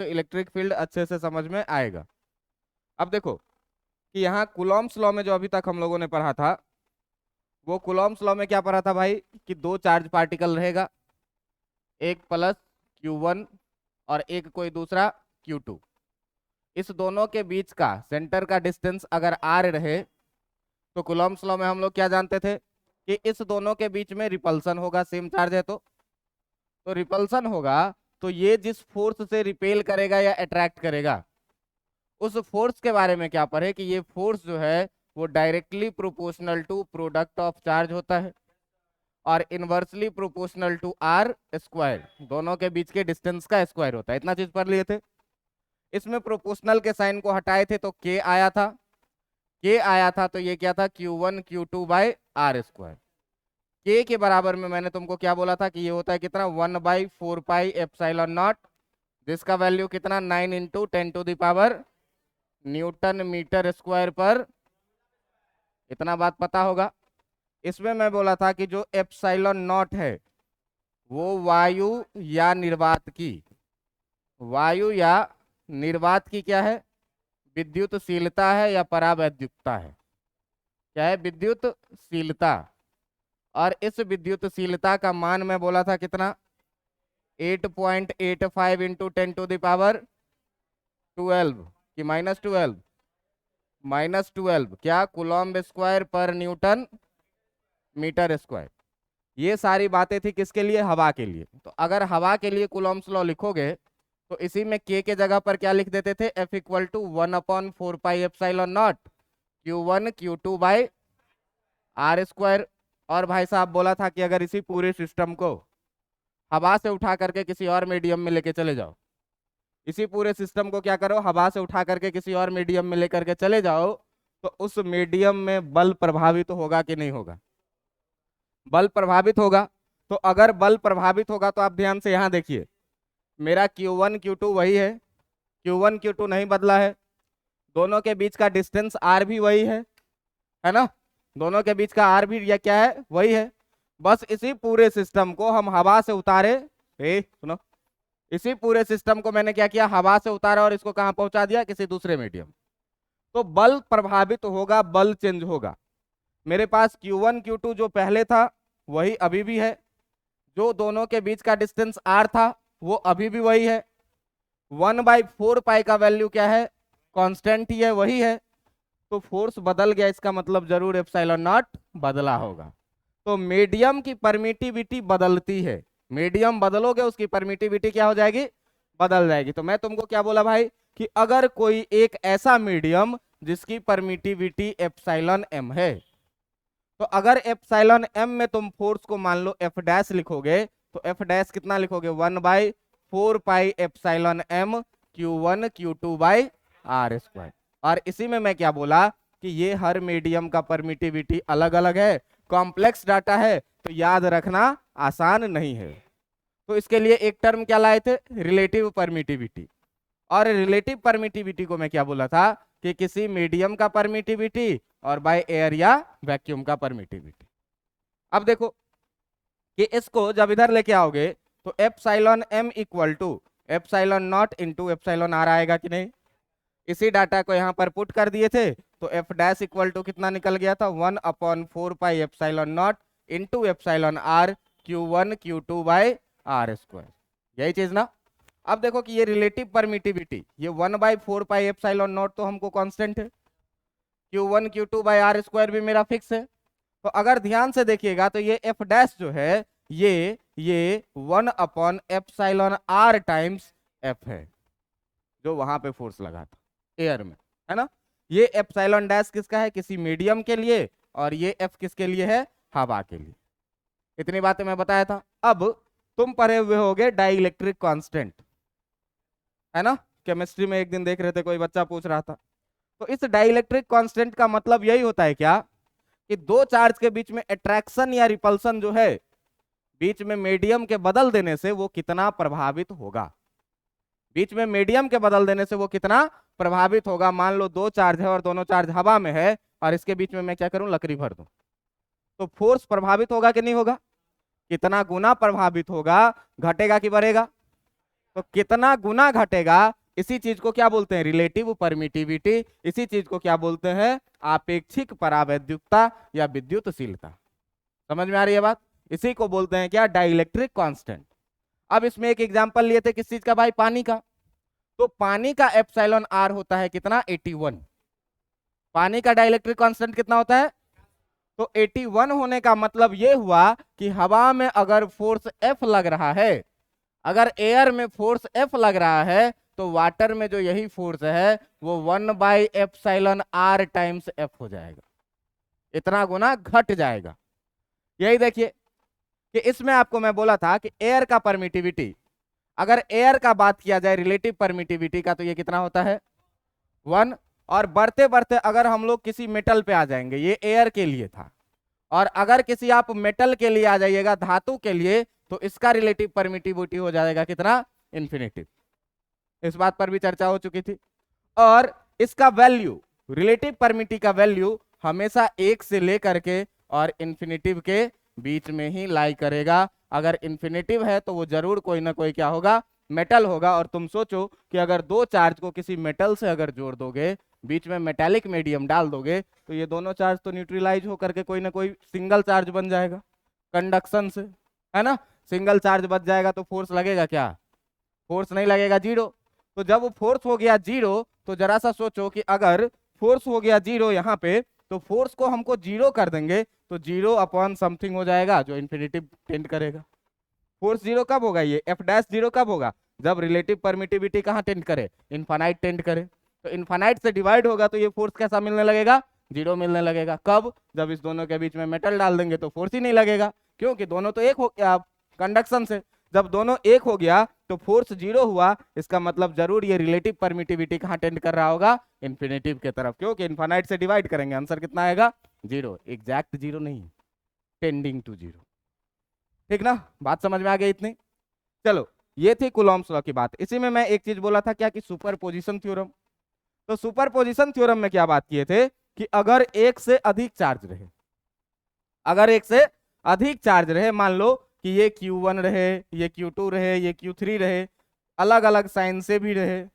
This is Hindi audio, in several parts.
तो इलेक्ट्रिक फील्ड अच्छे से समझ में आएगा। अब देखो कि यहाँ कुलॉम्स लॉ में जो अभी तक हम लोगों ने पढ़ा था, वो कुलॉम्स लॉ में क्या पढ़ा था भाई, कि दो चार्ज पार्टिकल रहेगा, एक प्लस Q1 और एक कोई दूसरा Q2। इस दोनों के बीच का सेंटर का डिस्टेंस अगर r रहे तो कुलॉम्स लॉ में हम लोग क्या जानते थे कि इस दोनों के बीच में रिपल्सन होगा, सेम चार्ज है तो रिपल्सन होगा, तो ये जिस फोर्स से रिपेल करेगा या अट्रैक्ट करेगा, उस फोर्स के बारे में क्या पढ़े कि ये फोर्स जो है वो directly proportional to product of charge होता है और inversely proportional to r square, दोनों के बीच के डिस्टेंस का स्क्वायर होता है। इतना चीज पढ़ लिए थे। इसमें प्रोपोर्शनल के साइन को हटाए थे तो के आया था, के आया था तो ये क्या था, Q1 Q2 by r square. के के बराबर में मैंने तुमको क्या बोला था कि ये होता है कितना, 1/4 पाई एप्सिलॉन नॉट, जिसका वैल्यू कितना 9 इंटू 10⁻⁴ न्यूटन मीटर स्क्वायर पर। इतना बात पता होगा। इसमें मैं बोला था कि जो एप्सिलॉन नॉट है वो वायु या निर्वात की क्या है, विद्युतशीलता है या परावैद्युतता है, क्या है, विद्युतशीलता। और इस विद्युतशीलता का मान मैं बोला था कितना, 8.85 इंटू 10⁻12 कि -12 क्या, कूलम्ब स्क्वायर पर न्यूटन मीटर स्क्वायर। ये सारी बातें थी किसके लिए, हवा के लिए। तो अगर हवा के लिए कूलम्ब्स लॉ लिखोगे तो इसी में के जगह पर क्या लिख देते थे, F equal to 1/4 pi epsilon naught Q1 Q2 by r square. और भाई साहब बोला था कि अगर इसी पूरे सिस्टम को हवा से उठा करके किसी और मीडियम में लेके चले जाओ, इसी पूरे सिस्टम को क्या करो, हवा से उठा करके किसी और मीडियम में लेकर के चले जाओ, तो उस मीडियम में बल प्रभावित होगा कि नहीं होगा, बल प्रभावित होगा। तो अगर बल प्रभावित होगा तो आप ध्यान से यहां देखिए, मेरा Q1 Q2 वही है, Q1 Q2 नहीं बदला है, दोनों के बीच का डिस्टेंस R भी वही है ना, दोनों के बीच का R भी या क्या है, वही है। बस इसी पूरे सिस्टम को हम हवा से उतारे, सुनो, इसी पूरे सिस्टम को मैंने क्या किया, हवा से उतारा और इसको कहां पहुंचा दिया, किसी दूसरे मीडियम। तो बल प्रभावित होगा, बल चेंज होगा। मेरे पास Q1 Q2 जो पहले था वही अभी भी है, जो दोनों के बीच का डिस्टेंस R था वो अभी भी वही है, 1/4 पाई का वैल्यू क्या है, कांस्टेंट ही है, वही है। तो फोर्स बदल गया, इसका मतलब जरूर एप्सिलॉन नॉट बदला होगा। तो मीडियम की परमिटिविटी बदलती है, मीडियम बदलोगे उसकी परमिटिविटी क्या हो जाएगी, बदल जाएगी। तो मैं तुमको क्या बोला भाई कि अगर कोई एक ऐसा मीडियम जिसकी परमिटिविटी एप्सिलॉन m है, तो अगर एप्सिलॉन m में तुम फोर्स को मान लो F डैश लिखोगे, तो F डैश कितना लिखोगे, 1/4 pi epsilon m Q1 Q2 by r square. और इसी में मैं क्या बोला कि ये हर मीडियम का परमिटिविटी अलग अलग है, कॉम्प्लेक्स डाटा है, तो याद रखना आसान नहीं है। तो इसके लिए एक टर्म क्या लाए थे, रिलेटिव परमिटिविटी। और रिलेटिव परमिटिविटी को मैं क्या बोला था कि किसी मीडियम का परमिटिविटी और बाय एयर या वैक्यूम का परमिटिविटी। अब देखो कि इसको जब इधर लेके आओगे तो epsilon m equal to epsilon naught into epsilon r आएगा कि नहीं। इसी डाटा को यहाँ पर पुट कर दिए थे तो एफ डैश इक्वल टू कितना निकल गया था, 1/4 pi epsilon naught into epsilon r Q1 Q2 by r square, यही चीज ना। अब देखो कि ये रिलेटिव परमिटिविटी, ये 1/4 पाई एप्सिलॉन नॉट तो हमको कांस्टेंट है, Q1 Q2 by r square भी मेरा फिक्स है। तो अगर ध्यान से देखिएगा तो ये एफ डैश जो है ये 1/एप्सिलॉन r टाइम्स एफ है, जो वहां पे फोर्स लगा था एयर में, है ना। ये एप्सिलॉन डैश किसका है, किसी मीडियम के लिए, और ये एफ किसके लिए है, हवा के लिए। इतनी बातें मैं बताया था। अब तुम पढ़े हुए होगे डाइइलेक्ट्रिक कांस्टेंट, है ना, केमिस्ट्री में एक दिन देख रहे थे, कोई बच्चा पूछ रहा था। तो इस डाइइलेक्ट्रिक कांस्टेंट का मतलब यही होता है क्या कि दो चार्ज के बीच में अट्रैक्शन या रिपल्सन जो है, बीच में मीडियम के बदल देने से वो कितना प्रभावित होगा, बीच में मीडियम के बदल देने से वो कितना प्रभावित होगा। मान लो दो चार्ज है और दोनों चार्ज हवा में है और इसके बीच में मैं क्या करूं, लकड़ी भर दूं, तो फोर्स प्रभावित होगा कि नहीं होगा, कितना गुना प्रभावित होगा, घटेगा कि बढ़ेगा, तो कितना गुना घटेगा, इसी चीज को क्या बोलते हैं, रिलेटिव परमिटिविटी। इसी चीज को क्या बोलते हैं, आपेक्षिक परावैद्युकता या विद्युतशीलता। समझ में आ रही है बात? इसी को बोलते हैं क्या, डाइलेक्ट्रिक कांस्टेंट। अब इसमें एक एग्जांपल लिए थे किस चीज का भाई, पानी का। तो पानी का एप्सिलॉन आर होता है कितना, 81। पानी का डाइलेक्ट्रिक कांस्टेंट कितना होता है, तो 81 होने का मतलब ये हुआ कि हवा में अगर फोर्स एफ लग रहा है, अगर एयर में फोर्स एफ लग रहा है, तो वाटर में जो यही फोर्स है वो 1/एप्सिलॉन आर टाइम्स एफ हो जाएगा, इतना गुना घट जाएगा। यही देखिए कि इसमें आपको मैं बोला था कि एयर का परमिटिविटी, अगर एयर का बात किया जाए रिलेटिव परमिटिविटी का, तो ये कितना होता है, 1। और बढ़ते बढ़ते अगर हम लोग किसी मेटल पे आ जाएंगे, ये एयर के लिए था, और अगर किसी आप मेटल के लिए आ जाइएगा, धातु के लिए, तो इसका रिलेटिव परमिटिविटी हो जाएगा कितना, इन्फिनिटिव। इस बात पर भी चर्चा हो चुकी थी। और इसका वैल्यू, रिलेटिव परमिटी का वैल्यू हमेशा 1 से लेकर के और इन्फिनिटिव के बीच में ही लाई करेगा। अगर इन्फिनिटिव है तो वो जरूर कोई ना कोई क्या होगा, मेटल होगा। और तुम सोचो कि अगर दो चार्ज को किसी मेटल से अगर जोड़ दोगे, बीच में मेटालिक मीडियम डाल दोगे, तो ये दोनों चार्ज तो न्यूट्रलाइज होकर के कोई ना कोई सिंगल चार्ज बन जाएगा कंडक्शन से, है ना। सिंगल चार्ज बच जाएगा तो फोर्स लगेगा क्या, फोर्स नहीं लगेगा, जीरो। तो जब वो फोर्स हो गया जीरो, तो जरा सा सोचो कि अगर फोर्स हो गया जीरो यहाँ पे, तो फोर्स को हमको जीरो कर देंगे, तो जीरो अपॉन समथिंग हो जाएगा जो इन्फिनिटिव टेंड करेगा। फोर्स जीरो कब होगा, ये एफ डैश जीरो कब होगा, जब रिलेटिव परमिटिविटी कहाँ टेंड करे, इनफाइनाइट टेंड करे। तो इनफाइनाइट से डिवाइड होगा तो ये फोर्स कैसा मिलने लगेगा, जीरो मिलने लगेगा। कब, जब इस दोनों के बीच में मेटल डाल देंगे तो फोर्स ही नहीं लगेगा, क्योंकि दोनों तो एक हो गया कंडक्शन से। जब दोनों एक हो गया तो फोर्स जीरो हुआ, इसका मतलब जरूर ये रिलेटिव परमिटिविटी कहाँ टेंड कर रहा होगा, इन्फिनिटिव के तरफ, क्योंकि इनफाइनाइट से डिवाइड करेंगे, आंसर कितना आएगा, जीरो। एग्जैक्ट जीरो नहीं, टेंडिंग टू जीरो। ठीक ना, बात समझ में आ गई इतनी। चलो, ये थी कूलॉम्स लॉ की बात। इसी में मैं एक चीज बोला था क्या, कि सुपरपोजिशन थ्योरम। तो सुपरपोजिशन थ्योरम में क्या बात किए थे कि अगर एक से अधिक चार्ज रहे, अगर एक से अधिक चार्ज रहे, मान लो कि ये Q1 रहे, ये Q2 रहे, ये Q3 रहे, अलग अलग साइन से भी रहे,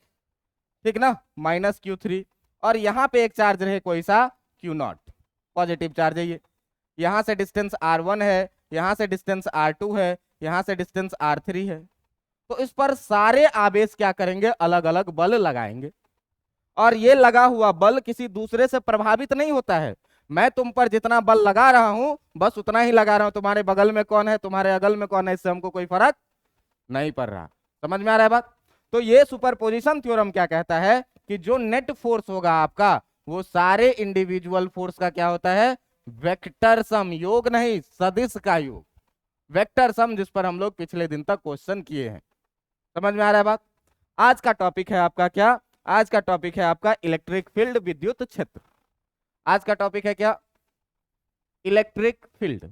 ठीक ना, -Q3, और यहाँ पे एक चार्ज रहे कोई सा Q0, पॉजिटिव चार्ज है ये। यहाँ से डिस्टेंस R1 है, यहाँ से डिस्टेंस R2 है, यहाँ से डिस्टेंस R3 है। तो इस पर सारे आवेश क्या करेंगे, अलग अलग बल लगाएंगे। और ये लगा हुआ बल किसी दूसरे से प्रभावित नहीं होता है। मैं तुम पर जितना बल लगा रहा हूं बस उतना ही लगा रहा हूं, तुम्हारे बगल में कौन है, तुम्हारे अगल में कौन है, इससे हमको कोई फर्क नहीं पड़ रहा। समझ में आ रहा है बात? तो ये सुपरपोजिशन थ्योरम क्या कहता है कि जो नेट फोर्स होगा आपका, वो सारे इंडिविजुअल फोर्स का क्या होता है, वेक्टर सम, योग नहीं सदिश का योग, वेक्टर सम, जिस पर हम लोग पिछले दिन तक क्वेश्चन किए हैं। समझ में आ रहा है बात? आज का टॉपिक है आपका क्या, आज का टॉपिक है आपका इलेक्ट्रिक फील्ड, विद्युत क्षेत्र। आज का टॉपिक है क्या, इलेक्ट्रिक फील्ड।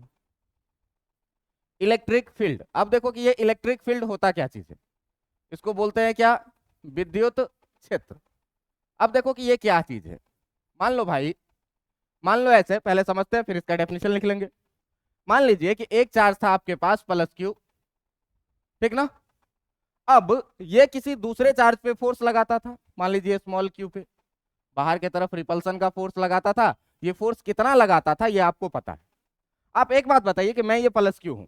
इलेक्ट्रिक फील्ड, अब देखो कि ये इलेक्ट्रिक फील्ड होता क्या चीज है, इसको बोलते हैं क्या, विद्युत क्षेत्र। अब देखो कि ये क्या चीज है, मान लो भाई, मान लो ऐसे, पहले समझते हैं फिर इसका डेफिनेशन लिख लेंगे। मान लीजिए कि एक चार्ज था आपके पास +Q, ठीक ना। अब ये किसी दूसरे चार्ज पे फोर्स लगाता था, मान लीजिए q पे, बाहर की तरफ रिपल्सन का फोर्स लगाता था। ये फोर्स कितना लगाता था ये आपको पता है। आप एक बात बताइए कि मैं ये +Q हूं,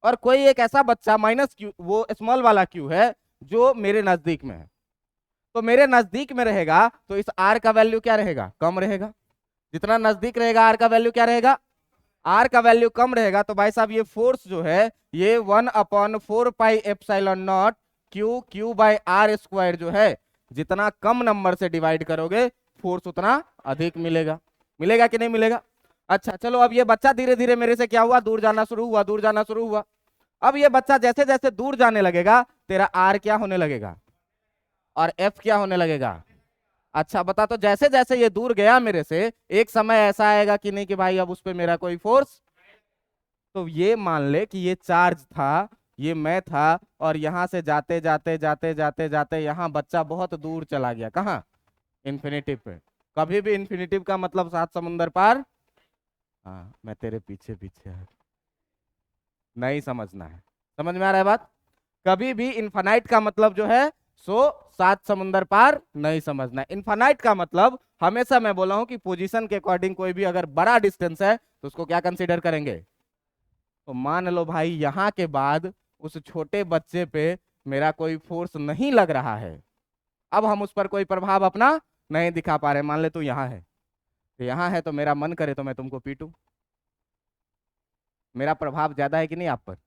और कोई एक ऐसा बच्चा -Q, वो स्मॉल वाला Q है, जो मेरे नजदीक में है। तो मेरे नजदीक में रहेगा तो इस R का वैल्यू क्या रहेगा, कम रहेगा। जितना नजदीक रहेगा R का वैल्यू क्या रहेगा, R का वैल्यू कम रहेगा। तो भाई साहब ये फोर्स जो है ये 1/4πε0 Q/r² जो है, जितना कम नंबर से डिवाइड करोगे फोर्स उतना अधिक मिलेगा। मिलेगा कि नहीं मिलेगा? अच्छा चलो, अब ये बच्चा धीरे धीरे मेरे से क्या हुआ, दूर जाना शुरू हुआ, दूर जाना शुरू हुआ। अब ये बच्चा जैसे जैसे दूर जाने लगेगा, तेरा R क्या होने लगेगा और F क्या होने लगेगा। अच्छा बता, तो जैसे जैसे ये दूर गया मेरे से, एक समय ऐसा आएगा कि नहीं कि भाई अब उस पर मेरा कोई फोर्स। तो ये मान ले कि ये चार्ज था, ये मैं था, और यहां से जाते जाते जाते जाते जाते यहाँ बच्चा बहुत दूर चला गया, कहाँ, इन्फिनिटिव पे। कभी भी इन्फिनिटिव का मतलब 7 समुंदर पार। हाँ, मैं तेरे पीछे पीछे है, नहीं समझना है। समझ में आ रहा है बात? कभी भी इन्फानाइट का मतलब जो है सो 7 समुंदर पार नहीं समझना। इन्फानाइट का मतलब हमेशा मैं बोला हूं कि पोजीशन के अकॉर्डिंग कोई भी अगर बड़ा डिस्टेंस है तो उसको क्या कंसीडर करेंगे। तो मान लो भाई यहां के बाद उस छोटे बच्चे पे मेरा कोई फोर्स नहीं लग रहा है, अब हम उस पर कोई प्रभाव अपना नहीं दिखा पा रहे। मान ले तू यहाँ है, तो यहाँ है तो मेरा मन करे तो मैं तुमको पीटूं, मेरा प्रभाव ज्यादा है कि नहीं आप पर,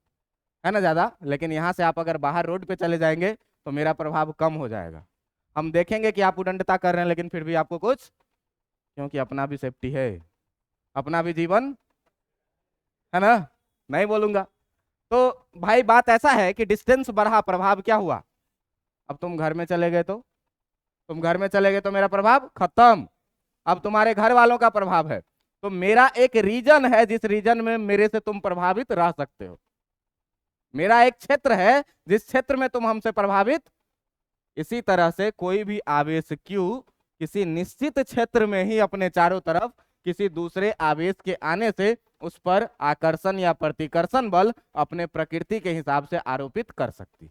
है ना ज्यादा। लेकिन यहाँ से आप अगर बाहर रोड पे चले जाएंगे तो मेरा प्रभाव कम हो जाएगा। हम देखेंगे कि आप उदंडता कर रहे हैं लेकिन फिर भी आपको कुछ, क्योंकि अपना भी सेफ्टी है, अपना भी जीवन है ना, नहीं बोलूंगा। तो भाई बात ऐसा है कि डिस्टेंस बढ़ा, प्रभाव क्या हुआ। अब तुम घर में चले गए तो, तुम घर में चले गए तो मेरा प्रभाव खत्म। अब तुम्हारे घर वालों का प्रभाव है, तो मेरा एक रीजन है जिस रीजन में मेरे से तुम प्रभावित रह सकते हो। मेरा एक क्षेत्र है जिस क्षेत्र में तुम हमसे प्रभावित। इसी तरह से कोई भी आवेश Q किसी निश्चित क्षेत्र में ही अपने चारों तरफ किसी दूसरे आवेश के आने से उस पर आकर्षण या प्रतिकर्षण बल अपने प्रकृति के हिसाब से आरोपित कर सकती।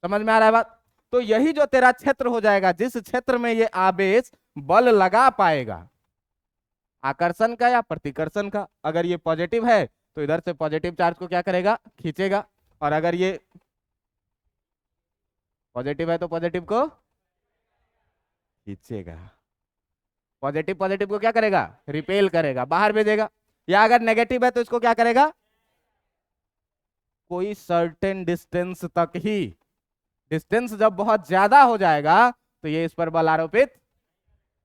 समझ में आ रहा है बात। तो यही जो तेरा क्षेत्र हो जाएगा, जिस क्षेत्र में ये आवेश बल लगा पाएगा, आकर्षण का या प्रतिकर्षण का। अगर ये पॉजिटिव है तो इधर से पॉजिटिव चार्ज को क्या करेगा, खींचेगा। और अगर ये पॉजिटिव है तो पॉजिटिव को खींचेगा। पॉजिटिव पॉजिटिव को क्या करेगा, रिपेल करेगा, बाहर भेजेगा। या अगर नेगेटिव है तो इसको क्या करेगा, कोई सर्टेन डिस्टेंस तक ही। डिस्टेंस जब बहुत ज्यादा हो जाएगा तो ये इस पर बल आरोपित।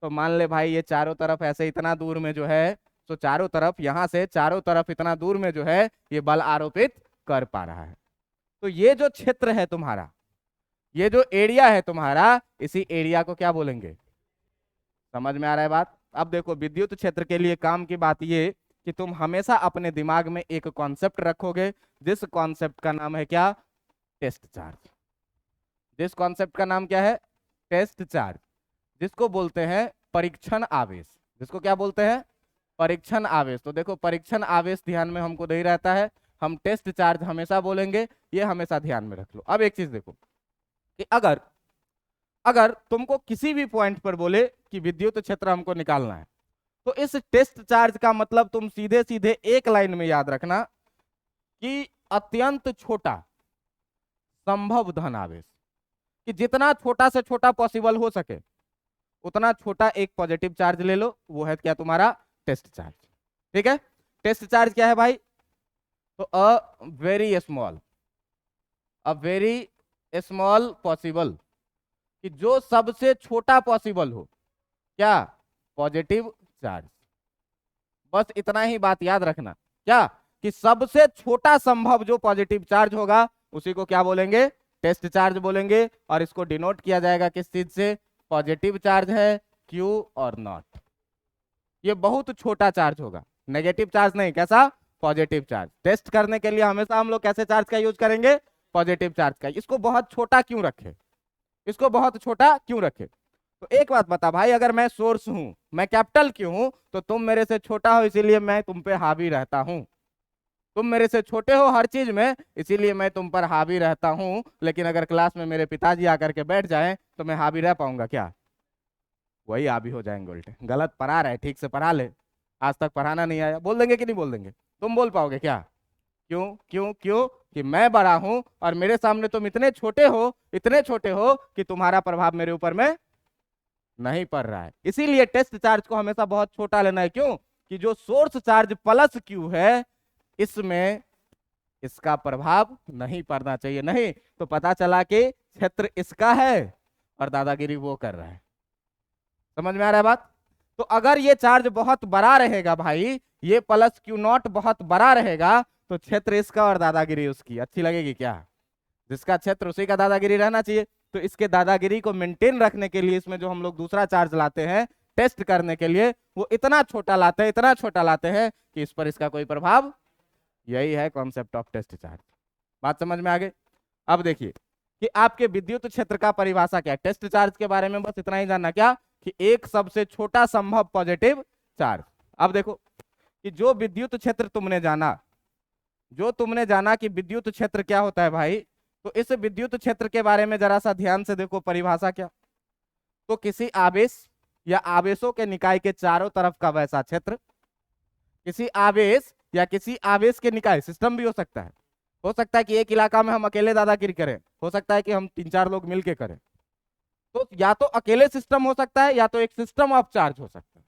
तो मान ले भाई ये चारों तरफ ऐसे इतना दूर में जो है, तो चारों तरफ यहां से चारों तरफ इतना दूर में जो है ये बल आरोपित कर पा रहा है। तो ये जो क्षेत्र है तुम्हारा, ये जो एरिया है तुम्हारा, इसी एरिया को क्या बोलेंगे। समझ में आ रहा है बात। अब देखो विद्युत क्षेत्र के लिए काम की बात ये कि तुम हमेशा अपने दिमाग में एक कॉन्सेप्ट रखोगे, जिस कॉन्सेप्ट का नाम है क्या, टेस्ट चार्ज। जिस कॉन्सेप्ट का नाम क्या है, टेस्ट चार्ज, जिसको बोलते हैं परीक्षण आवेश। जिसको क्या बोलते हैं, परीक्षण आवेश। तो देखो परीक्षण आवेश ध्यान में हमको नहीं रहता है, हम टेस्ट चार्ज हमेशा बोलेंगे, ये हमेशा ध्यान में रख लो। अब एक चीज देखो कि अगर अगर तुमको किसी भी पॉइंट पर बोले कि विद्युत क्षेत्र हमको निकालना है, तो इस टेस्ट चार्ज का मतलब तुम सीधे सीधे एक लाइन में याद रखना कि अत्यंत छोटा संभव धन आवेश, कि जितना छोटा से छोटा पॉसिबल हो सके उतना छोटा एक पॉजिटिव चार्ज ले लो, वो है क्या तुम्हारा टेस्ट चार्ज। ठीक है, टेस्ट चार्ज क्या है भाई, तो अ वेरी स्मॉल पॉसिबल, कि जो सबसे छोटा पॉसिबल हो, क्या, पॉजिटिव चार्ज। बस इतना ही बात याद रखना, क्या, कि सबसे छोटा संभव जो पॉजिटिव चार्ज होगा उसी को क्या बोलेंगे, टेस्ट चार्ज बोलेंगे। और इसको डिनोट किया जाएगा किस चीज से, पॉजिटिव चार्ज है Q और नॉट। ये बहुत छोटा चार्ज होगा, नेगेटिव चार्ज नहीं, कैसा, पॉजिटिव चार्ज। टेस्ट करने के लिए हमेशा हम लोग कैसे चार्ज का यूज करेंगे, पॉजिटिव चार्ज का। इसको बहुत छोटा क्यों रखे, इसको बहुत छोटा क्यों रखे। तो एक बात बता भाई, अगर मैं सोर्स हूं, मैं कैपिटल क्यों हूं, तो तुम मेरे से छोटा हो इसीलिए मैं तुम पे हावी रहता हूं। तुम मेरे से छोटे हो हर चीज में, इसीलिए मैं तुम पर हावी रहता हूं। लेकिन अगर क्लास में मेरे पिताजी आकर के बैठ जाएं तो मैं हावी रह पाऊंगा क्या, वही हावी हो जाएंगे उल्टे। गलत पढ़ा रहे, ठीक से पढ़ा ले, आज तक पढ़ाना नहीं आया, बोल देंगे कि नहीं बोल देंगे, तुम बोल पाओगे क्या। क्यों क्यों क्यों, कि मैं बड़ा हूं और मेरे सामने तुम इतने छोटे हो, इतने छोटे हो कि तुम्हारा प्रभाव मेरे ऊपर में नहीं पड़ रहा है। इसीलिए टेस्ट चार्ज को हमेशा बहुत छोटा लेना है। क्यों, कि जो सोर्स चार्ज प्लस Q है इसमें इसका प्रभाव नहीं पड़ना चाहिए। नहीं तो पता चला कि क्षेत्र इसका है और दादागिरी वो कर रहा है। समझ में आ रहा है बात। तो अगर ये चार्ज बहुत बड़ा रहेगा भाई, ये प्लस Q0 बहुत बड़ा रहेगा, तो क्षेत्र इसका और दादागिरी उसकी अच्छी लगेगी क्या, जिसका क्षेत्र उसी का दादागिरी रहना चाहिए। तो इसके दादागिरी को मेंटेन रखने के लिए इसमें जो हम लोग दूसरा चार्ज लाते हैं टेस्ट करने के लिए, वो इतना छोटा लाते हैं, इतना छोटा लाते हैं कि इस पर इसका कोई प्रभाव। यही है कॉन्सेप्ट ऑफ टेस्ट चार्ज। बात समझ में आ गई। अब देखिए कि आपके विद्युत क्षेत्र का परिभाषा क्या है। टेस्ट चार्ज के बारे में बस इतना ही जानना, क्या, कि एक सबसे छोटा संभव पॉजिटिव चार्ज। अब देखो कि जो विद्युत क्षेत्र तुमने जाना, जो तुमने जाना कि विद्युत क्षेत्र क्या होता है भाई, तो इस विद्युत क्षेत्र के बारे में जरा सा ध्यान से देखो, परिभाषा क्या। तो किसी आवेश या आवेशों के निकाय के चारों तरफ का वैसा क्षेत्र, किसी आवेश या किसी आवेश के निकाय, सिस्टम भी हो सकता है कि एक इलाका में हम अकेले दादागिरी करें, हो सकता है कि हम 3-4 लोग मिलके करें। तो या तो अकेले सिस्टम हो सकता है या तो एक सिस्टम ऑफ चार्ज हो सकता है।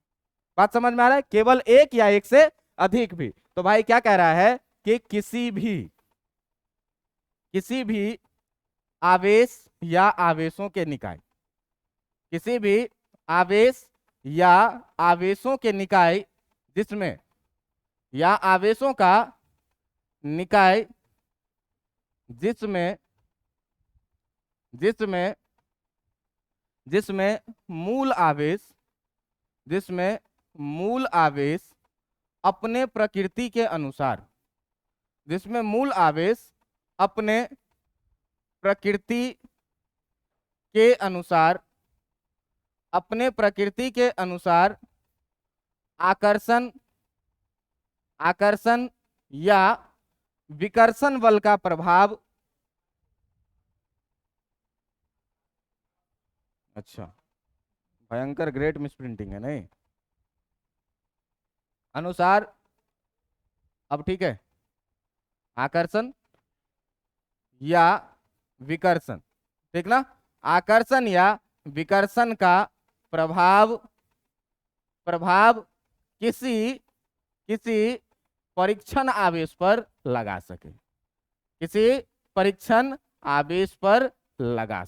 बात समझ में आ रहा है? केवल एक या एक से अधिक भी। तो भाई क्या कह रहा है कि किसी भी आवेश या आवेशों के निकाय, किसी भी आवेश या आवेशों के निकाय जिसमें, या आवेशों का निकाय जिसमें जिसमें जिसमें मूल आवेश अपने प्रकृति के अनुसार, जिसमें मूल आवेश अपने प्रकृति के अनुसार आकर्षण या विकर्षण बल का प्रभाव, अच्छा भयंकर ग्रेट मिसप्रिंटिंग है नहीं, अनुसार, अब ठीक है, आकर्षण या विकर्षण, ठीक ना, आकर्षण या विकर्षण का प्रभाव किसी परीक्षण आवेश पर लगा सके, किसी परीक्षण आवेश पर लगा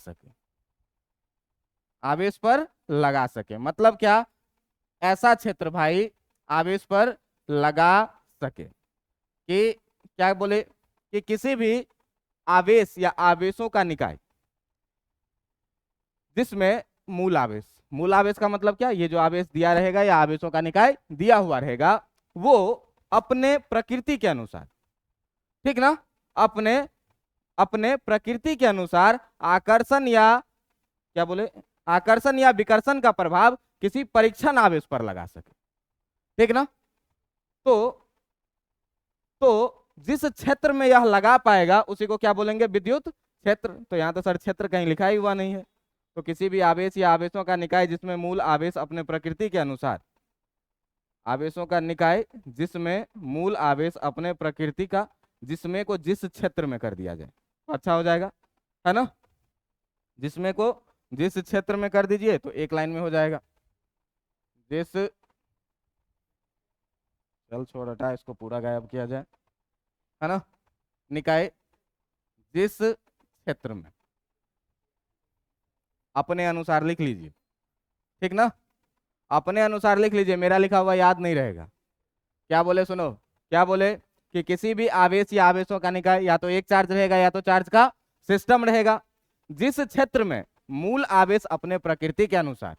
सके। मतलब क्या, ऐसा क्षेत्र भाई आवेश पर लगा सके कि क्या बोले कि किसी भी आवेश या आवेशों का निकाय जिसमें मूल आवेश का मतलब क्या, ये जो आवेश दिया रहेगा या आवेशों का निकाय दिया हुआ रहेगा, वो अपने प्रकृति के अनुसार, ठीक ना, अपने प्रकृति के अनुसार आकर्षण या विकर्षण का प्रभाव किसी परीक्षण आवेश पर लगा सके, ठीक ना। तो जिस क्षेत्र में यह लगा पाएगा उसी को क्या बोलेंगे, विद्युत क्षेत्र। तो यहां तो सर क्षेत्र कहीं लिखा ही हुआ नहीं है। तो किसी भी आवेश या आवेशों का निकाय जिसमें मूल आवेश अपने प्रकृति के अनुसार, आवेशों का निकाय जिसमें मूल आवेश अपने प्रकृति का, जिसमें को जिस क्षेत्र में कर दिया जाए अच्छा हो जाएगा, है ना। जिसमें को जिस क्षेत्र में कर दीजिए तो एक लाइन में हो जाएगा। चल छोड़ हटा, इसको पूरा गायब किया जाए, है ना। निकाय जिस क्षेत्र में, अपने अनुसार लिख लीजिए, ठीक ना, अपने अनुसार लिख लीजिए, मेरा लिखा हुआ याद नहीं रहेगा। क्या बोले सुनो, क्या बोले कि किसी भी आवेश या आवेशों का निकाय या तो एक चार्ज रहेगा या तो चार्ज का सिस्टम रहेगा, जिस क्षेत्र में मूल आवेश अपने प्रकृति के अनुसार,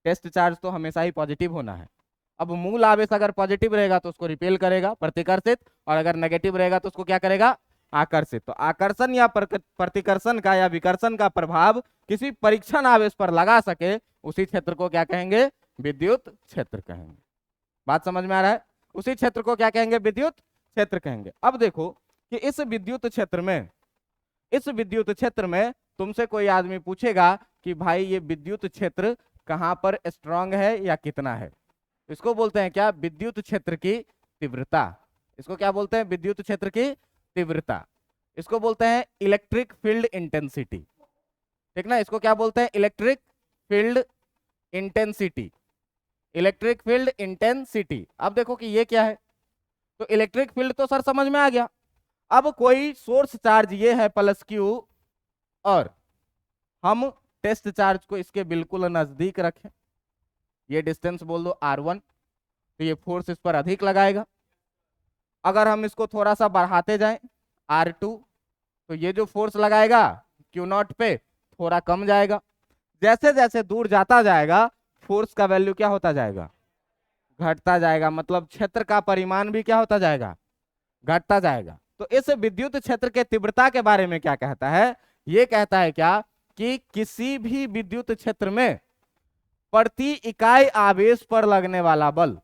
टेस्ट चार्ज तो हमेशा ही पॉजिटिव होना है। अब मूल आवेश अगर पॉजिटिव रहेगा तो उसको रिपेल करेगा, प्रतिकर्षित, और अगर नेगेटिव रहेगा तो उसको क्या करेगा, आकर्षित। तो आकर्षण या प्रतिकर्षण का या विकर्षण का प्रभाव किसी परीक्षण आवेश पर लगा सके, उसी क्षेत्र को क्या कहेंगे, विद्युत क्षेत्र कहेंगे। बात समझ में आ रहा है? उसी क्षेत्र को क्या कहेंगे, विद्युत क्षेत्र कहेंगे। अब देखो कि इस विद्युत क्षेत्र में तुमसे कोई आदमी पूछेगा कि भाई ये विद्युत क्षेत्र कहां पर स्ट्रांग है या कितना है, इसको बोलते हैं क्या, विद्युत क्षेत्र की तीव्रता। इसको क्या बोलते हैं, विद्युत क्षेत्र की तीव्रता। इसको बोलते हैं इलेक्ट्रिक फील्ड इंटेंसिटी, ठीक ना। इसको क्या बोलते हैं, electric field intensity, electric field intensity. अब देखो कि ये क्या है, तो इलेक्ट्रिक फील्ड तो सर समझ में आ गया। अब कोई सोर्स चार्ज ये है +Q, और हम टेस्ट चार्ज को इसके बिल्कुल नजदीक रखें, ये डिस्टेंस बोल दो R1, तो ये फोर्स इस पर अधिक लगाएगा। अगर हम इसको थोड़ा सा बढ़ाते जाएं R2, तो ये जो फोर्स लगाएगा Q0 पे थोड़ा कम जाएगा। जैसे जैसे दूर जाता जाएगा फोर्स का वैल्यू क्या होता जाएगा, घटता जाएगा। मतलब क्षेत्र का परिमाण भी क्या होता जाएगा, घटता जाएगा। तो इस विद्युत क्षेत्र के तीव्रता के बारे में क्या कहता है, ये कहता है क्या कि किसी भी विद्युत क्षेत्र में प्रति इकाई आवेश पर लगने वाला बल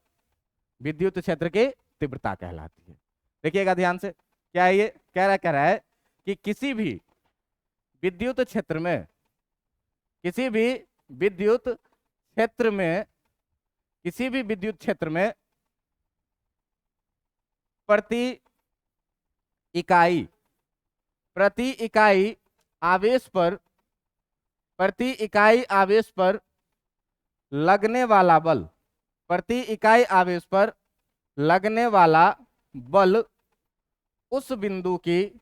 विद्युत क्षेत्र की तीव्रता कहलाती है। देखिएगा ध्यान से, क्या है ये कह रहा है कि किसी भी विद्युत क्षेत्र में, किसी भी विद्युत क्षेत्र में, किसी भी विद्युत क्षेत्र में प्रति इकाई आवेश पर, प्रति इकाई आवेश पर लगने वाला बल, प्रति इकाई आवेश पर लगने वाला बल उस बिंदु की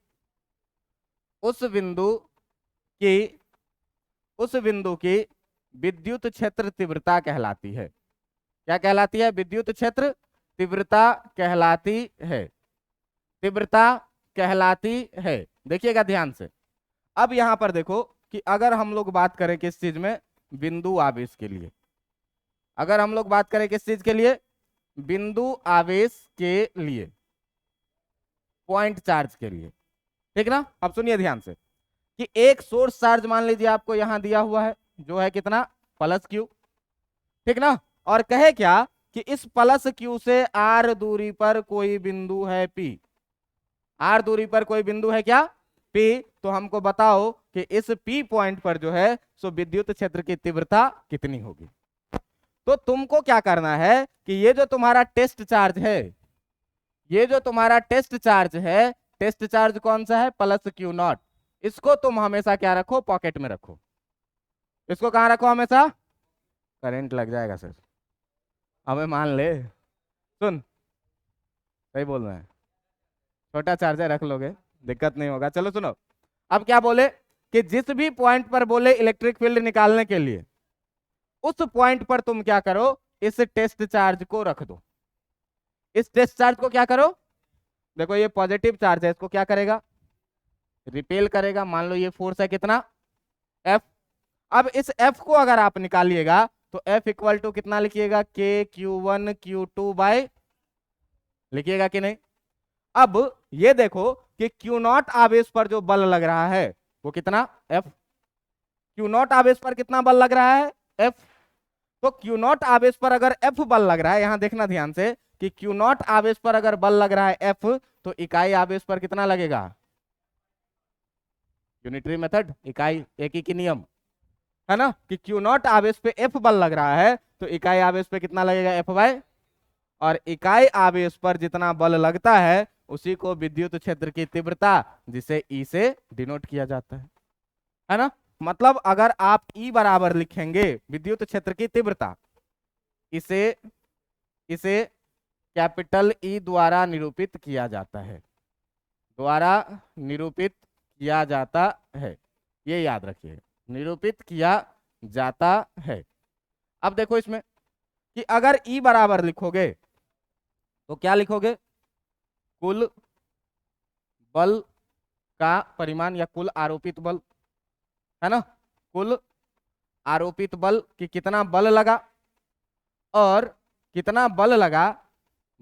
विद्युत क्षेत्र तीव्रता कहलाती है। क्या कहलाती है? विद्युत क्षेत्र तीव्रता कहलाती है, तीव्रता कहलाती है। देखिएगा ध्यान से। अब यहां पर देखो कि अगर हम लोग बात करें किस चीज में, बिंदु आवेश के लिए, अगर हम लोग बात करें किस चीज के लिए, बिंदु आवेश के लिए, पॉइंट चार्ज के लिए, ठीक ना। अब सुनिए ध्यान से कि एक सोर्स चार्ज मान लीजिए आपको यहां दिया हुआ है, जो है कितना, प्लस क्यू, ठीक ना। और कहे क्या कि इस प्लस क्यू से आर दूरी पर कोई बिंदु है पी, आर दूरी पर कोई बिंदु है क्या, पी। तो हमको बताओ कि इस पी पॉइंट पर जो है सो विद्युत क्षेत्र की तीव्रता कितनी होगी। तो तुमको क्या करना है कि ये जो तुम्हारा टेस्ट चार्ज है, ये जो तुम्हारा टेस्ट चार्ज है, टेस्ट चार्ज कौन सा है, प्लस क्यू नॉट, इसको तुम हमेशा क्या रखो, पॉकेट में रखो। इसको कहां रखो हमेशा, करंट लग जाएगा सर, हमें मान ले, सुन सही बोल रहे हैं, छोटा चार्जर रख लोगे दिक्कत नहीं होगा। चलो सुनो, अब क्या बोले कि जिस भी पॉइंट पर बोले इलेक्ट्रिक फील्ड निकालने के लिए, उस पॉइंट पर तुम क्या करो, इस टेस्ट चार्ज को रख दो। इस टेस्ट चार्ज को क्या करो, देखो ये पॉजिटिव चार्ज है, इसको क्या करेगा, रिपेल करेगा। मान लो ये फोर्स है कितना, F। अब इस F को अगर आप निकालिएगा तो F इक्वल टू कितना लिखिएगा, KQ1 Q2 बाय, लिखिएगा कि नहीं। अब ये देखो कि Q0 आवेश पर जो बल लग रहा है वो कितना, F। Q0 आवेश पर कितना बल लग रहा है, F। तो Q0 आवेश पर अगर F बल लग रहा है, यहां देखना ध्यान से कि Q0 आवेश पर अगर बल लग रहा है F, तो इकाई आवेश पर कितना लगेगा, यूनिटरी मेथड, इकाई एकी की नियम, है ना, कि Q0 आवेश पे F बल लग रहा है तो इकाई आवेश पे कितना लगेगा, F बाय। और इकाई आवेश पर जितना बल लगता है उसी को विद्युत क्षेत्र की तीव्रता, जिसे E से डिनोट किया जाता है ना। मतलब अगर आप E बराबर लिखेंगे विद्युत क्षेत्र की तीव्रता, इसे कैपिटल E द्वारा निरूपित किया जाता है, द्वारा निरूपित किया जाता है, ये याद रखिए, निरूपित किया जाता है। अब देखो इसमें कि अगर E बराबर लिखोगे तो क्या लिखोगे, कुल बल का परिमाण या कुल आरोपित बल, है ना, कुल आरोपित बल कि कितना बल लगा, और कितना बल लगा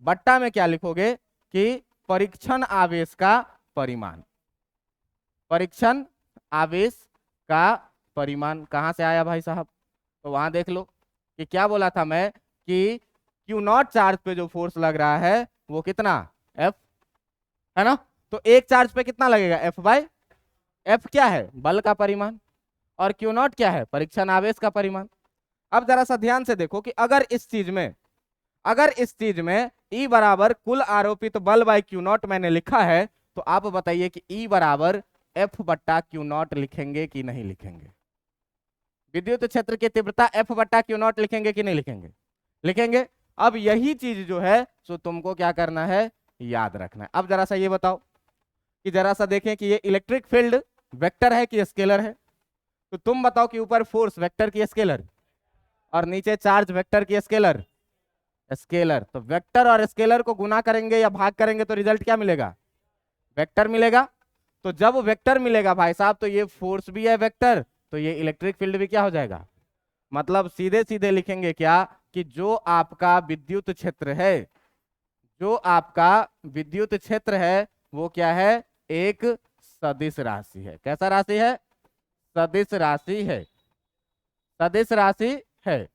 बट्टा में क्या लिखोगे कि परीक्षण आवेश का परिमाण, परीक्षण आवेश का परिमाण कहां से आया भाई साहब, तो वहां देख लो कि क्या बोला था मैं कि Q0 चार्ज पे जो फोर्स लग रहा है वो कितना, F, है ना। तो एक चार्ज पे कितना लगेगा, F बाय, F क्या है, बल का परिमाण, और Q0 क्या है, परीक्षण आवेश का परिमाण। अब जरा सा ध्यान से देखो कि अगर इस चीज में E बराबर कुल आरोपित बल बाय Q0 मैंने लिखा है, तो आप बताइए कि E बराबर F बट्टा Q0 लिखेंगे कि नहीं लिखेंगे, विद्युत क्षेत्र की तीव्रता F बट्टा Q0 लिखेंगे कि नहीं लिखेंगे, लिखेंगे। अब यही चीज जो है सो तुमको क्या करना है, याद रखना है। अब जरा सा ये बताओ कि जरा सा देखें कि ये इलेक्ट्रिक फील्ड वेक्टर है कि स्केलर है, तो तुम बताओ कि ऊपर फोर्स वेक्टर की स्केलर, और नीचे चार्ज वेक्टर की स्केलर, स्केलर। तो वेक्टर और स्केलर को गुना करेंगे या भाग करेंगे तो रिजल्ट क्या मिलेगा, वेक्टर मिलेगा। तो जब वेक्टर मिलेगा भाई साहब, तो ये फोर्स भी है वेक्टर, तो ये इलेक्ट्रिक फील्ड भी क्या हो जाएगा, मतलब सीधे सीधे लिखेंगे क्या कि जो आपका विद्युत क्षेत्र है, जो आपका विद्युत क्षेत्र है वो क्या है, एक सदिश राशि है। कैसा राशि है, सदिश राशि है, सदिश राशि है।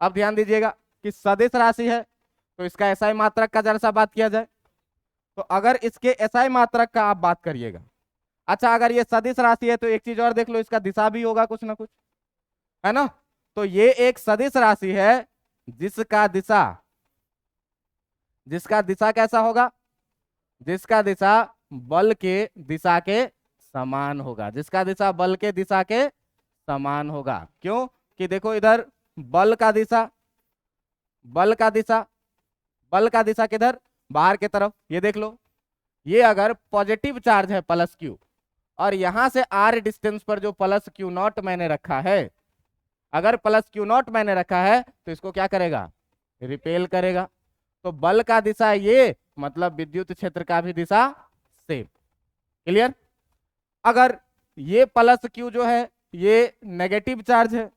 अब ध्यान दीजिएगा कि सदिश राशि है तो इसका एसआई मात्रक का जरा सा बात किया जाए, तो अगर इसके एसआई मात्रक का आप बात करिएगा, अच्छा, अगर ये सदिश राशि है तो एक चीज और देख लो, इसका दिशा भी होगा कुछ ना कुछ, है ना। तो ये एक सदिश राशि है जिसका दिशा, जिसका दिशा कैसा होगा, जिसका दिशा बल के दिशा के समान होगा, जिसका दिशा बल के दिशा के समान होगा। क्यों कि देखो इधर बल का दिशा, बल का दिशा, बल का दिशा किधर, बाहर की तरफ। ये देख लो, ये अगर पॉजिटिव चार्ज है प्लस क्यू, और यहां से आर डिस्टेंस पर जो प्लस क्यू नॉट मैंने रखा है, अगर प्लस क्यू नॉट मैंने रखा है तो इसको क्या करेगा, रिपेल करेगा। तो बल का दिशा ये, मतलब विद्युत क्षेत्र का भी दिशा सेम। क्लियर। अगर ये प्लस क्यू जो है ये नेगेटिव चार्ज है,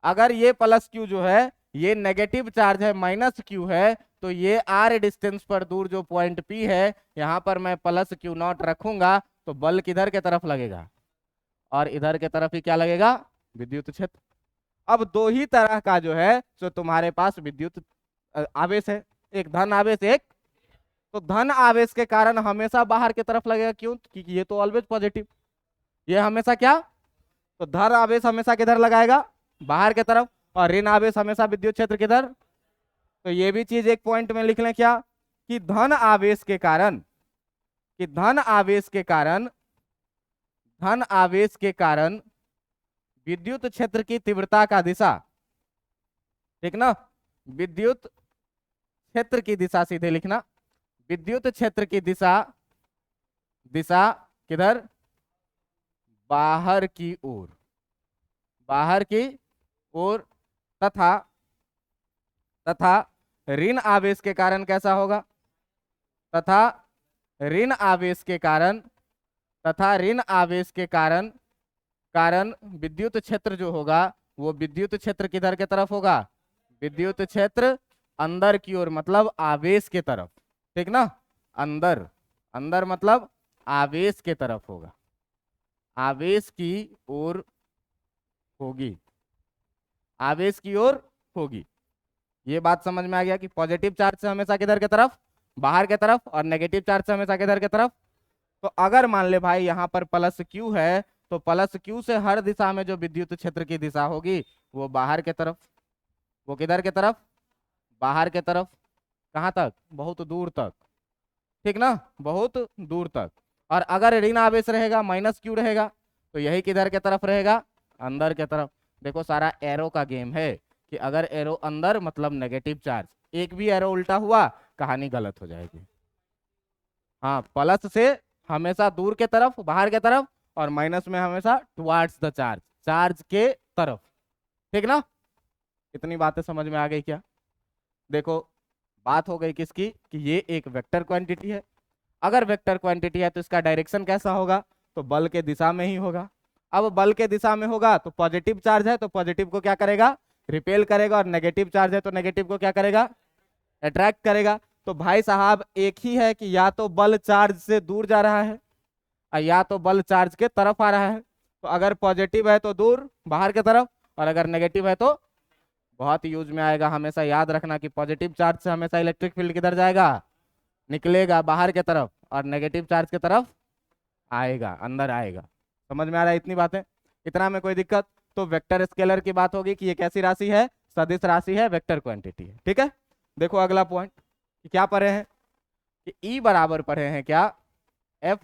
अगर ये प्लस क्यू जो है ये नेगेटिव चार्ज है, माइनस क्यू है, तो ये आर डिस्टेंस पर दूर जो पॉइंट पी है, यहां पर मैं प्लस क्यू नॉट रखूंगा, तो बल किधर के तरफ लगेगा, और इधर के तरफ ही क्या लगेगा, विद्युत क्षेत्र। अब दो ही तरह का जो है जो तुम्हारे पास विद्युत आवेश है, एक धन आवेश, एक, तो धन आवेश के कारण हमेशा बाहर की तरफ लगेगा। क्यों, क्योंकि ये तो ऑलवेज पॉजिटिव, ये हमेशा क्या, तो धन आवेश हमेशा किधर लगाएगा, बाहर की तरफ, और ऋण आवेश हमेशा विद्युत क्षेत्र किधर। तो ये भी चीज एक पॉइंट में लिख लें क्या, कि धन आवेश के कारण, कि धन आवेश के कारण, धन आवेश के कारण विद्युत क्षेत्र की तीव्रता का दिशा, ठीक ना, विद्युत क्षेत्र की दिशा सीधे लिखना, विद्युत क्षेत्र की दिशा, दिशा किधर, बाहर की ओर, बाहर की ओर, तथा, तथा ऋण आवेश के कारण कैसा होगा, तथा ऋण आवेश के कारण, तथा ऋण आवेश के कारण, कारण विद्युत क्षेत्र जो होगा वो विद्युत क्षेत्र किधर के तरफ होगा, विद्युत क्षेत्र अंदर की ओर, मतलब आवेश के तरफ, ठीक ना, अंदर, अंदर मतलब आवेश के तरफ होगा, आवेश की ओर होगी, आवेश की ओर होगी। ये बात समझ में आ गया कि पॉजिटिव चार्ज से हमेशा किधर की तरफ, बाहर की तरफ, और नेगेटिव चार्ज से हमेशा किधर की तरफ। तो अगर मान ले भाई यहाँ पर प्लस क्यू है, तो प्लस क्यू से हर दिशा में जो विद्युत क्षेत्र की दिशा होगी वो बाहर की तरफ, वो किधर की तरफ, बाहर की तरफ। कहाँ तक, बहुत दूर तक, ठीक ना, बहुत दूर तक। और अगर ऋण आवेश रहेगा, माइनस क्यू रहेगा, तो यही किधर की तरफ रहेगा, अंदर की तरफ। देखो सारा एरो का गेम है कि अगर एरो अंदर मतलब नेगेटिव चार्ज, एक भी एरो उल्टा हुआ कहानी गलत हो जाएगी। हाँ, प्लस से हमेशा दूर के तरफ, बाहर के तरफ, और माइनस में हमेशा टुवार्ड्स द चार्ज, चार्ज के तरफ, ठीक ना। इतनी बातें समझ में आ गई क्या। देखो बात हो गई किसकी, कि ये एक वेक्टर क्वांटिटी है। अगर वेक्टर क्वांटिटी है तो इसका डायरेक्शन कैसा होगा, तो बल के दिशा में ही होगा। अब बल के दिशा में होगा तो पॉजिटिव चार्ज है तो पॉजिटिव को क्या करेगा, रिपेल करेगा, और नेगेटिव चार्ज है तो नेगेटिव को क्या करेगा, अट्रैक्ट करेगा। तो भाई साहब एक ही है कि या तो बल चार्ज से दूर जा रहा है, और या तो बल चार्ज के तरफ आ रहा है। तो अगर पॉजिटिव है तो दूर, बाहर की तरफ, और अगर नेगेटिव है तो, बहुत यूज में आएगा, हमेशा याद रखना कि पॉजिटिव चार्ज से हमेशा इलेक्ट्रिक फील्ड किधर जाएगा, निकलेगा बाहर की तरफ, और नेगेटिव चार्ज की तरफ आएगा, अंदर आएगा। समझ में आ रहा है इतनी बातें, इतना में कोई दिक्कत। तो वेक्टर स्केलर की बात होगी कि ये कैसी राशि है, सदिश राशि है, वेक्टर क्वांटिटी है, ठीक है। देखो अगला पॉइंट, कि क्या पढ़े हैं, कि ई बराबर पढ़े हैं क्या, एफ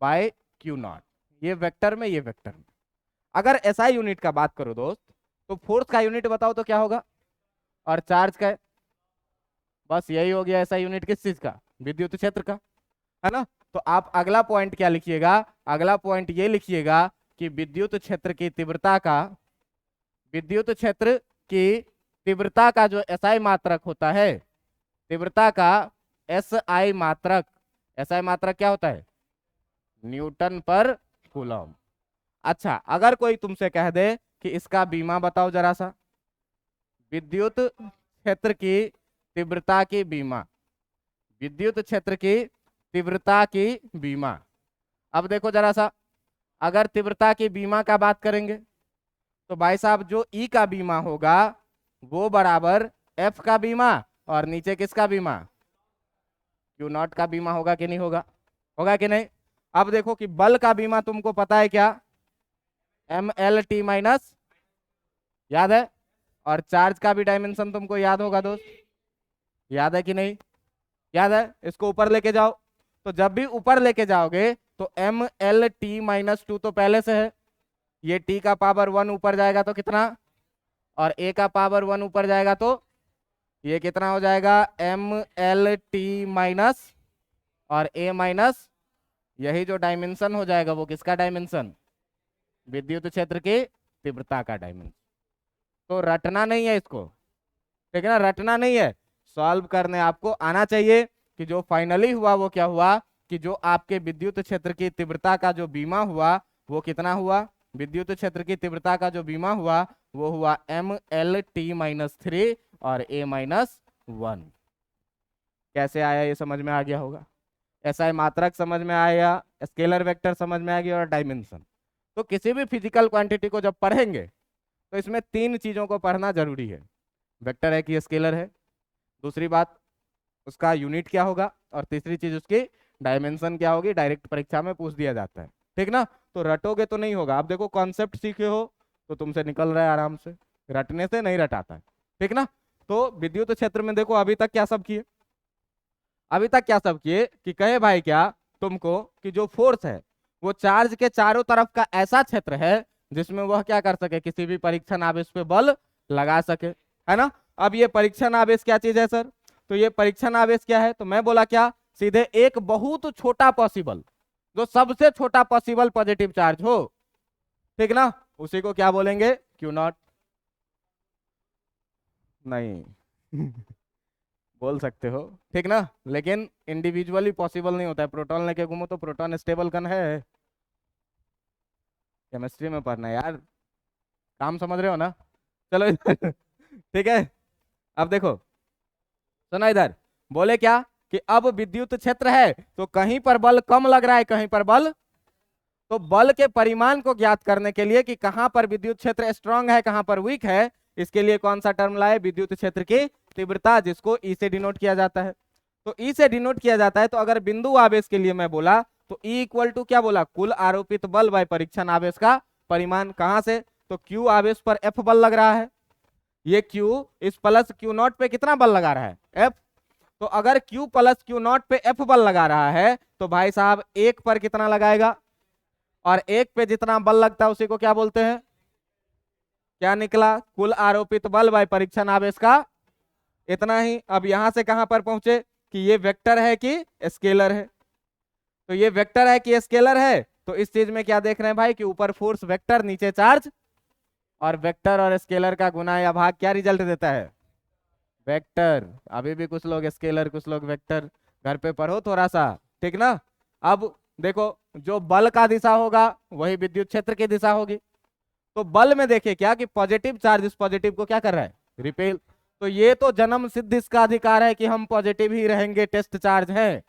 बाय क्यू नॉट, ये वेक्टर में, ये वेक्टर में। अगर एसआई यूनिट का बात करो दोस्त, तो फोर्स का यूनिट बताओ तो क्या होगा, और चार्ज का, बस यही हो गया एसआई यूनिट किस चीज का, विद्युत क्षेत्र का, है ना। तो आप अगला पॉइंट क्या लिखिएगा, अगला पॉइंट ये लिखिएगा कि विद्युत क्षेत्र की तीव्रता का, विद्युत क्षेत्र की तीव्रता का जो एसआई मात्रक होता है, तीव्रता का एसआई मात्रक, एसआई मात्रक क्या होता है, न्यूटन पर कूलम। अच्छा, अगर कोई तुमसे कह दे कि इसका बीमा बताओ जरा सा, विद्युत क्षेत्र की तीव्रता की बीमा, विद्युत क्षेत्र की तीव्रता की बीमा। अब देखो जरा सा, अगर तीव्रता की बीमा का बात करेंगे तो भाई साहब जो ई का बीमा होगा वो बराबर एफ का बीमा, और नीचे किसका बीमा, क्यू नॉट का बीमा होगा कि नहीं होगा, होगा कि नहीं। अब देखो कि बल का बीमा तुमको पता है क्या, MLT माइनस, याद है? और चार्ज का भी डायमेंशन तुमको याद होगा दोस्त, याद है कि नहीं? याद है? इसको ऊपर लेके जाओ, तो जब भी ऊपर लेके जाओगे तो MLT माइनस 2 तो पहले से है, ये t का पावर 1 ऊपर जाएगा तो कितना, और a का पावर 1 ऊपर जाएगा तो ये कितना हो जाएगा, MLT माइनस और a माइनस, यही जो डायमेंशन हो जाएगा वो किसका डायमेंशन, विद्युत क्षेत्र की तीव्रता का डायमेंशन। तो रटना नहीं है इसको, ठीक है ना, रटना नहीं है, सॉल्व करने आपको आना चाहिए कि जो फाइनली हुआ वो क्या हुआ, कि जो आपके विद्युत क्षेत्र की तीव्रता का जो बीमा हुआ वो कितना हुआ, विद्युत क्षेत्र की तीव्रता का जो बीमा हुआ वो हुआ MLT माइनस 3 और a माइनस 1। कैसे आया ये समझ में आ गया होगा, SI मात्रक समझ में आया, स्केलर वेक्टर समझ में आ गया और डायमेंशन। तो किसी भी फिजिकल क्वांटिटी को जब पढ़ेंगे तो इसमें 3 चीजों को पढ़ना जरूरी है, वेक्टर है कि स्केलर है, दूसरी बात उसका यूनिट क्या होगा, और तीसरी चीज उसकी डायमेंशन क्या होगी, डायरेक्ट परीक्षा में पूछ दिया जाता है, ठीक ना। तो रटोगे तो नहीं होगा, आप देखो कॉन्सेप्ट सीखे हो तो तुमसे निकल रहा है आराम से, रटने से नहीं रटाता है, ठीक ना। तो विद्युत क्षेत्र में देखो अभी तक क्या सब किए, अभी तक क्या सब किए कि कहे भाई क्या तुमको कि जो फोर्स है वो चार्ज के चारों तरफ का ऐसा क्षेत्र है जिसमें वह क्या कर सके, किसी भी परीक्षण आवेश पे बल लगा सके, है ना। अब ये परीक्षण आवेश क्या चीज है सर, तो ये परीक्षण आवेश क्या है, तो मैं बोला क्या, सीधे एक बहुत छोटा पॉसिबल, जो सबसे छोटा पॉसिबल पॉजिटिव चार्ज हो, ठीक ना, उसी को क्या बोलेंगे, क्यू नॉट। नहीं बोल सकते हो, ठीक ना, लेकिन इंडिविजुअली पॉसिबल नहीं होता है, प्रोटॉन लेके घूमो तो प्रोटॉन स्टेबल कन है, केमिस्ट्री में पढ़ना है यार, काम समझ रहे हो ना। चलो इधर ठीक है, अब देखो सुना इधर, बोले क्या कि अब विद्युत क्षेत्र है तो कहीं पर बल कम लग रहा है, कहीं पर बल, तो बल के परिमाण को ज्ञात करने के लिए कि कहां पर विद्युत क्षेत्र स्ट्रांग है कहां पर वीक है, इसके लिए कौन सा टर्म लाए, विद्युत क्षेत्र की तीव्रता, जिसको ई से डिनोट किया जाता है। तो ई से डिनोट किया जाता है, तो अगर बिंदु आवेश के लिए मैं बोला तो ई इक्वल टू क्या बोला, कुल आरोपित बल बाय परीक्षण आवेश का परिमाण, कहां से, तो क्यू आवेश पर एफ बल लग रहा है, ये क्यू इस प्लस क्यू नॉट पे कितना बल लगा रहा है, एफ। तो अगर क्यू प्लस क्यू नॉट पे एफ बल लगा रहा है तो भाई साहब एक पर कितना लगाएगा, और एक पे जितना बल लगता है उसी को क्या बोलते हैं, क्या निकला, कुल आरोपित बल बाय परीक्षण आवेश का इतना ही। अब यहां से कहां पर पहुंचे कि ये वेक्टर है कि स्केलर है, तो ये वेक्टर है कि स्केलर है, तो इस चीज में क्या देख रहे हैं भाई कि ऊपर फोर्स वेक्टर नीचे चार्ज, और वेक्टर और स्केलर का गुना या भाग क्या रिजल्ट देता है, वेक्टर। अभी भी कुछ लोग स्केलर कुछ लोग वेक्टर, घर पे पढ़ो थोड़ा सा, ठीक ना। अब देखो जो बल का दिशा होगा वही विद्युत क्षेत्र की दिशा होगी, तो बल में देखिए क्या कि पॉजिटिव चार्ज इस पॉजिटिव को क्या कर रहा है, रिपेल, तो ये तो जन्म सिद्ध इसका अधिकार है कि हम पॉजिटिव ही रहेंगे, टेस्ट चार्ज है,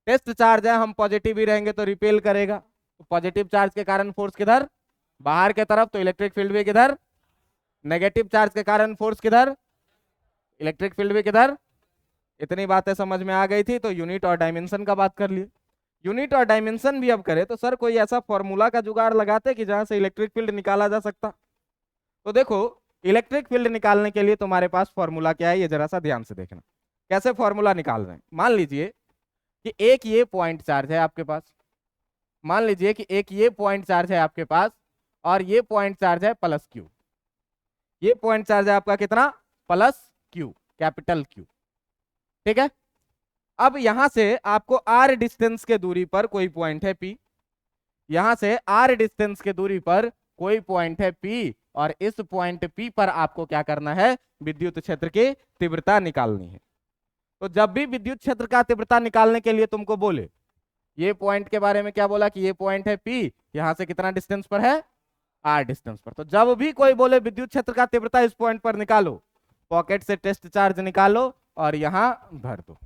टेस्ट चार्ज है, हम पॉजिटिव ही रहेंगे तो रिपेल करेगा, तो पॉजिटिव चार्ज के कारण फोर्स किधर, बाहर के तरफ, तो इलेक्ट्रिक फील्ड भी किधर, नेगेटिव चार्ज के कारण फोर्स किधर, इलेक्ट्रिक फील्ड भी किधर। इतनी बातें समझ में आ गई थी, तो यूनिट और डायमेंशन का बात कर लिए, यूनिट और डायमेंशन भी अब करें तो सर कोई ऐसा फॉर्मूला का जुगाड़ लगाते कि जहां से इलेक्ट्रिक फील्ड निकाला जा सकता। तो देखो इलेक्ट्रिक फील्ड निकालने के लिए तुम्हारे पास फॉर्मूला क्या है, ये जरा सा ध्यान से देखना, कैसे फॉर्मूला निकाल रहे हैं। मान लीजिए कि एक ये पॉइंट चार्ज है आपके पास, मान लीजिए कि एक ये पॉइंट चार्ज है आपके पास, और ये पॉइंट चार्ज है प्लस क्यू, ये पॉइंट चार्ज है आपका कितना, प्लस क्यू, कैपिटल क्यू, ठीक है। अब यहां से आपको आर डिस्टेंस के दूरी पर कोई पॉइंट है पी, यहां से आर डिस्टेंस के दूरी पर कोई पॉइंट है पी, और इस पॉइंट पी पर आपको क्या करना है, विद्युत क्षेत्र की तीव्रता निकालनी है। तो जब भी विद्युत क्षेत्र का तीव्रता निकालने के लिए तुमको बोले, ये पॉइंट के बारे में क्या बोला कि ये पॉइंट है पी, यहां से कितना डिस्टेंस पर है, आर डिस्टेंस पर, तो जब भी कोई बोले विद्युत क्षेत्र का तीव्रता इस पॉइंट पर निकालो, पॉकेट से टेस्ट चार्ज निकालो और यहां भर दो,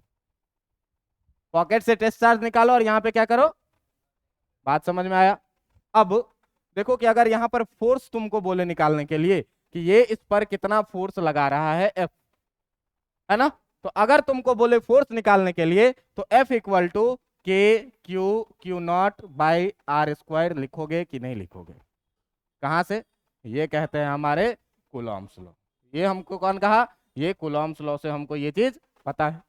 पॉकेट से टेस्ट चार्ज निकालो और यहां पे क्या करो, बात समझ में आया। अब देखो कि अगर यहां पर फोर्स तुमको बोले निकालने के लिए कि ये इस पर कितना फोर्स लगा रहा है, एफ, है ना, तो अगर तुमको बोले फोर्स निकालने के लिए तो F equal to K q naught by r square लिखोगे कि नहीं लिखोगे? कहाँ से? ये कहते हैं हमारे कूलॉम्स लॉ। ये हमको कौन कहा? ये कूलॉम्स लॉ से हमको ये चीज पता है।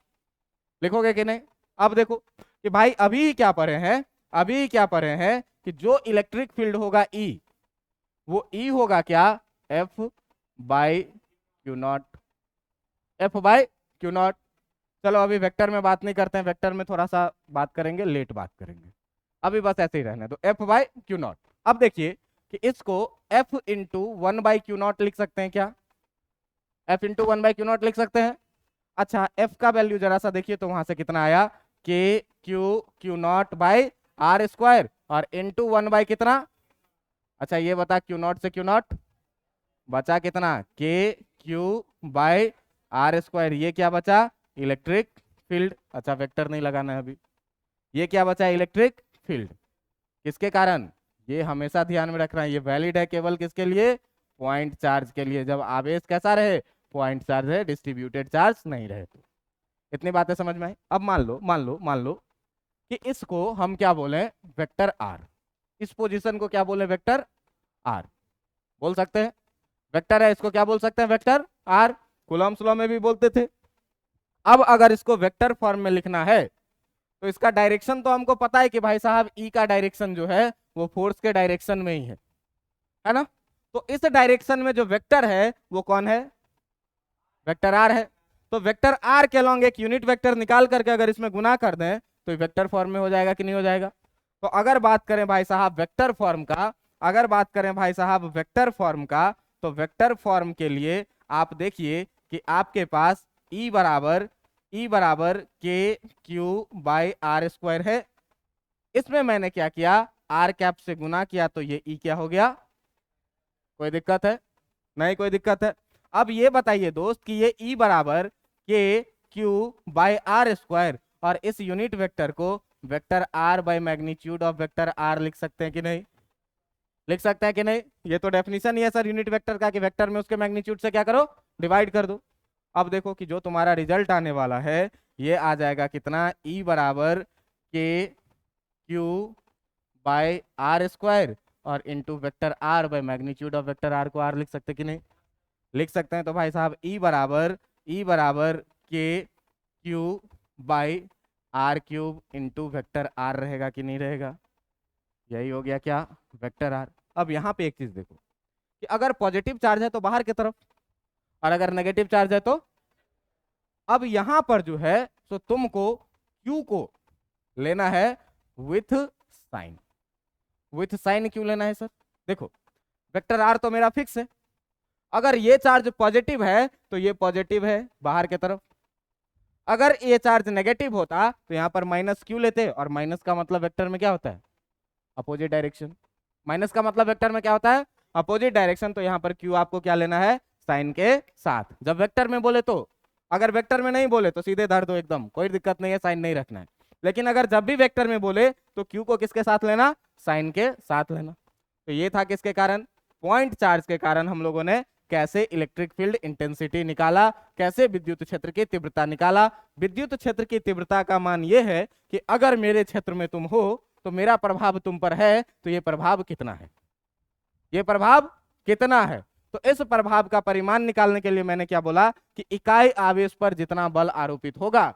लिखोगे कि नहीं? अब देखो कि भाई अभी क्या पढ़े हैं, अभी क्या पढ़े हैं कि जो इलेक्ट्रिक फील्ड होगा E, वो E होगा क्या? F by Q not, F by Q not. चलो अभी वेक्टर में बात नहीं करते हैं, वेक्टर में थोड़ा सा बात करेंगे, लेट बात करेंगे, अभी बस ऐसे ही रहने दो। F by Q not. अब देखिए कि इसको F इंटू 1/Q0 लिख सकते हैं क्या? F इंटू 1/Q0 लिख सकते हैं। अच्छा F का वैल्यू जरा सा देखिए तो वहां से कितना आया? K q naught by r square और इंटू 1 कितना? अच्छा ये बता, क्यू नॉट से क्यू नॉट बचा कितना? के क्यू बाई आर स्क्वायर। ये क्या बचा? Electric field. अच्छा वेक्टर नहीं लगाना है अभी। ये क्या बचा? Electric field. किसके कारण? ये हमेशा ध्यान में रखना है, ये वैलिड है केवल किसके लिए? पॉइंट चार्ज के लिए। जब आवेश कैसा रहे? पॉइंट चार्ज है, डिस्ट्रीब्यूटेड चार्ज नहीं रहे तो। इतनी बातें समझ में आई? अब मान लो कि इसको हम क्या बोले? Vector are. इस पोजीशन को क्या बोले? वेक्टर आर बोल सकते हैं। वेक्टर है, इसको क्या बोल सकते हैं? Vector are. कूलॉम्स लॉ में भी बोलते थे। अब अगर इसको वेक्टर फॉर्म में लिखना है तो इसका डायरेक्शन तो हमको पता है कि भाई साहब ई का डायरेक्शन जो है वो फोर्स के डायरेक्शन में ही है ना? तो इस डायरेक्शन में जो वेक्टर है वो कौन है? वेक्टर आर है। तो वेक्टर आर के अलॉन्ग एक यूनिट वेक्टर निकाल करके अगर इसमें गुना कर दें तो वेक्टर फॉर्म में हो जाएगा कि नहीं हो जाएगा? तो अगर बात करें भाई साहब वेक्टर फॉर्म का, अगर बात करें भाई साहब वेक्टर फॉर्म का, तो वेक्टर फॉर्म के लिए आप देखिए कि आपके पास ई बराबर K q by r square है। इसमें मैंने क्या किया? आर कैप से गुना किया तो ये ई क्या हो गया? कोई दिक्कत है? नहीं कोई दिक्कत है। अब ये बताइए दोस्त कि ये ई बराबर K q by r square और इस यूनिट वेक्टर को vector r by magnitude of vector r लिख सकते हैं कि नहीं? लिख सकते हैं कि नहीं? ये तो डेफिनेशन ही है सर यूनिट वेक्टर का कि वेक्टर में उसके मैग्नीट्यूड से क्या करो? डिवाइड कर दो। अब देखो कि जो तुम्हारा रिजल्ट आने वाला है ये आ जाएगा कितना? ई बराबर K q by r square और into vector r by magnitude of vector r को आर लिख सकते कि नहीं? लिख सकते हैं। तो भाई साहब ई बराबर K q by r cube into vector r रहेगा कि नहीं रहेगा? यही हो गया क्या? Vector r. अब यहाँ पे एक चीज देखो कि अगर पॉजिटिव चार्ज है तो बाहर की तरफ और अगर नेगेटिव चार्ज है तो। अब यहां पर जो है तो तुमको क्यू को लेना है विथ साइन। विथ साइन क्यों लेना है सर? देखो वेक्टर आर तो मेरा फिक्स है, अगर ये चार्ज पॉजिटिव है तो ये पॉजिटिव है बाहर की तरफ, अगर ये चार्ज नेगेटिव होता तो यहां पर माइनस क्यू लेते और माइनस का मतलब वेक्टर में क्या होता है? Opposite direction. माइनस का मतलब वेक्टर में क्या होता है? Opposite direction. तो यहां पर क्यू आपको क्या लेना है? साइन के साथ। जब वेक्टर में बोले तो, अगर वेक्टर में नहीं बोले तो सीधे धर दो एकदम, कोई दिक्कत नहीं है, साइन नहीं रखना है। लेकिन अगर जब भी वेक्टर में बोले तो क्यू को किसके साथ लेना? साइन के साथ लेना। तो ये था किसके कारण? पॉइंट चार्ज के कारण हम लोगों ने कैसे इलेक्ट्रिक फील्ड इंटेंसिटी निकाला, कैसे विद्युत क्षेत्र की तीव्रता निकाला। विद्युत क्षेत्र की तीव्रता का मान ये है कि अगर मेरे क्षेत्र में तुम हो तो मेरा प्रभाव तुम पर है, तो ये प्रभाव कितना है? ये प्रभाव कितना है? तो इस प्रभाव का परिमाण निकालने के लिए मैंने क्या बोला कि इकाई आवेश पर जितना बल आरोपित होगा,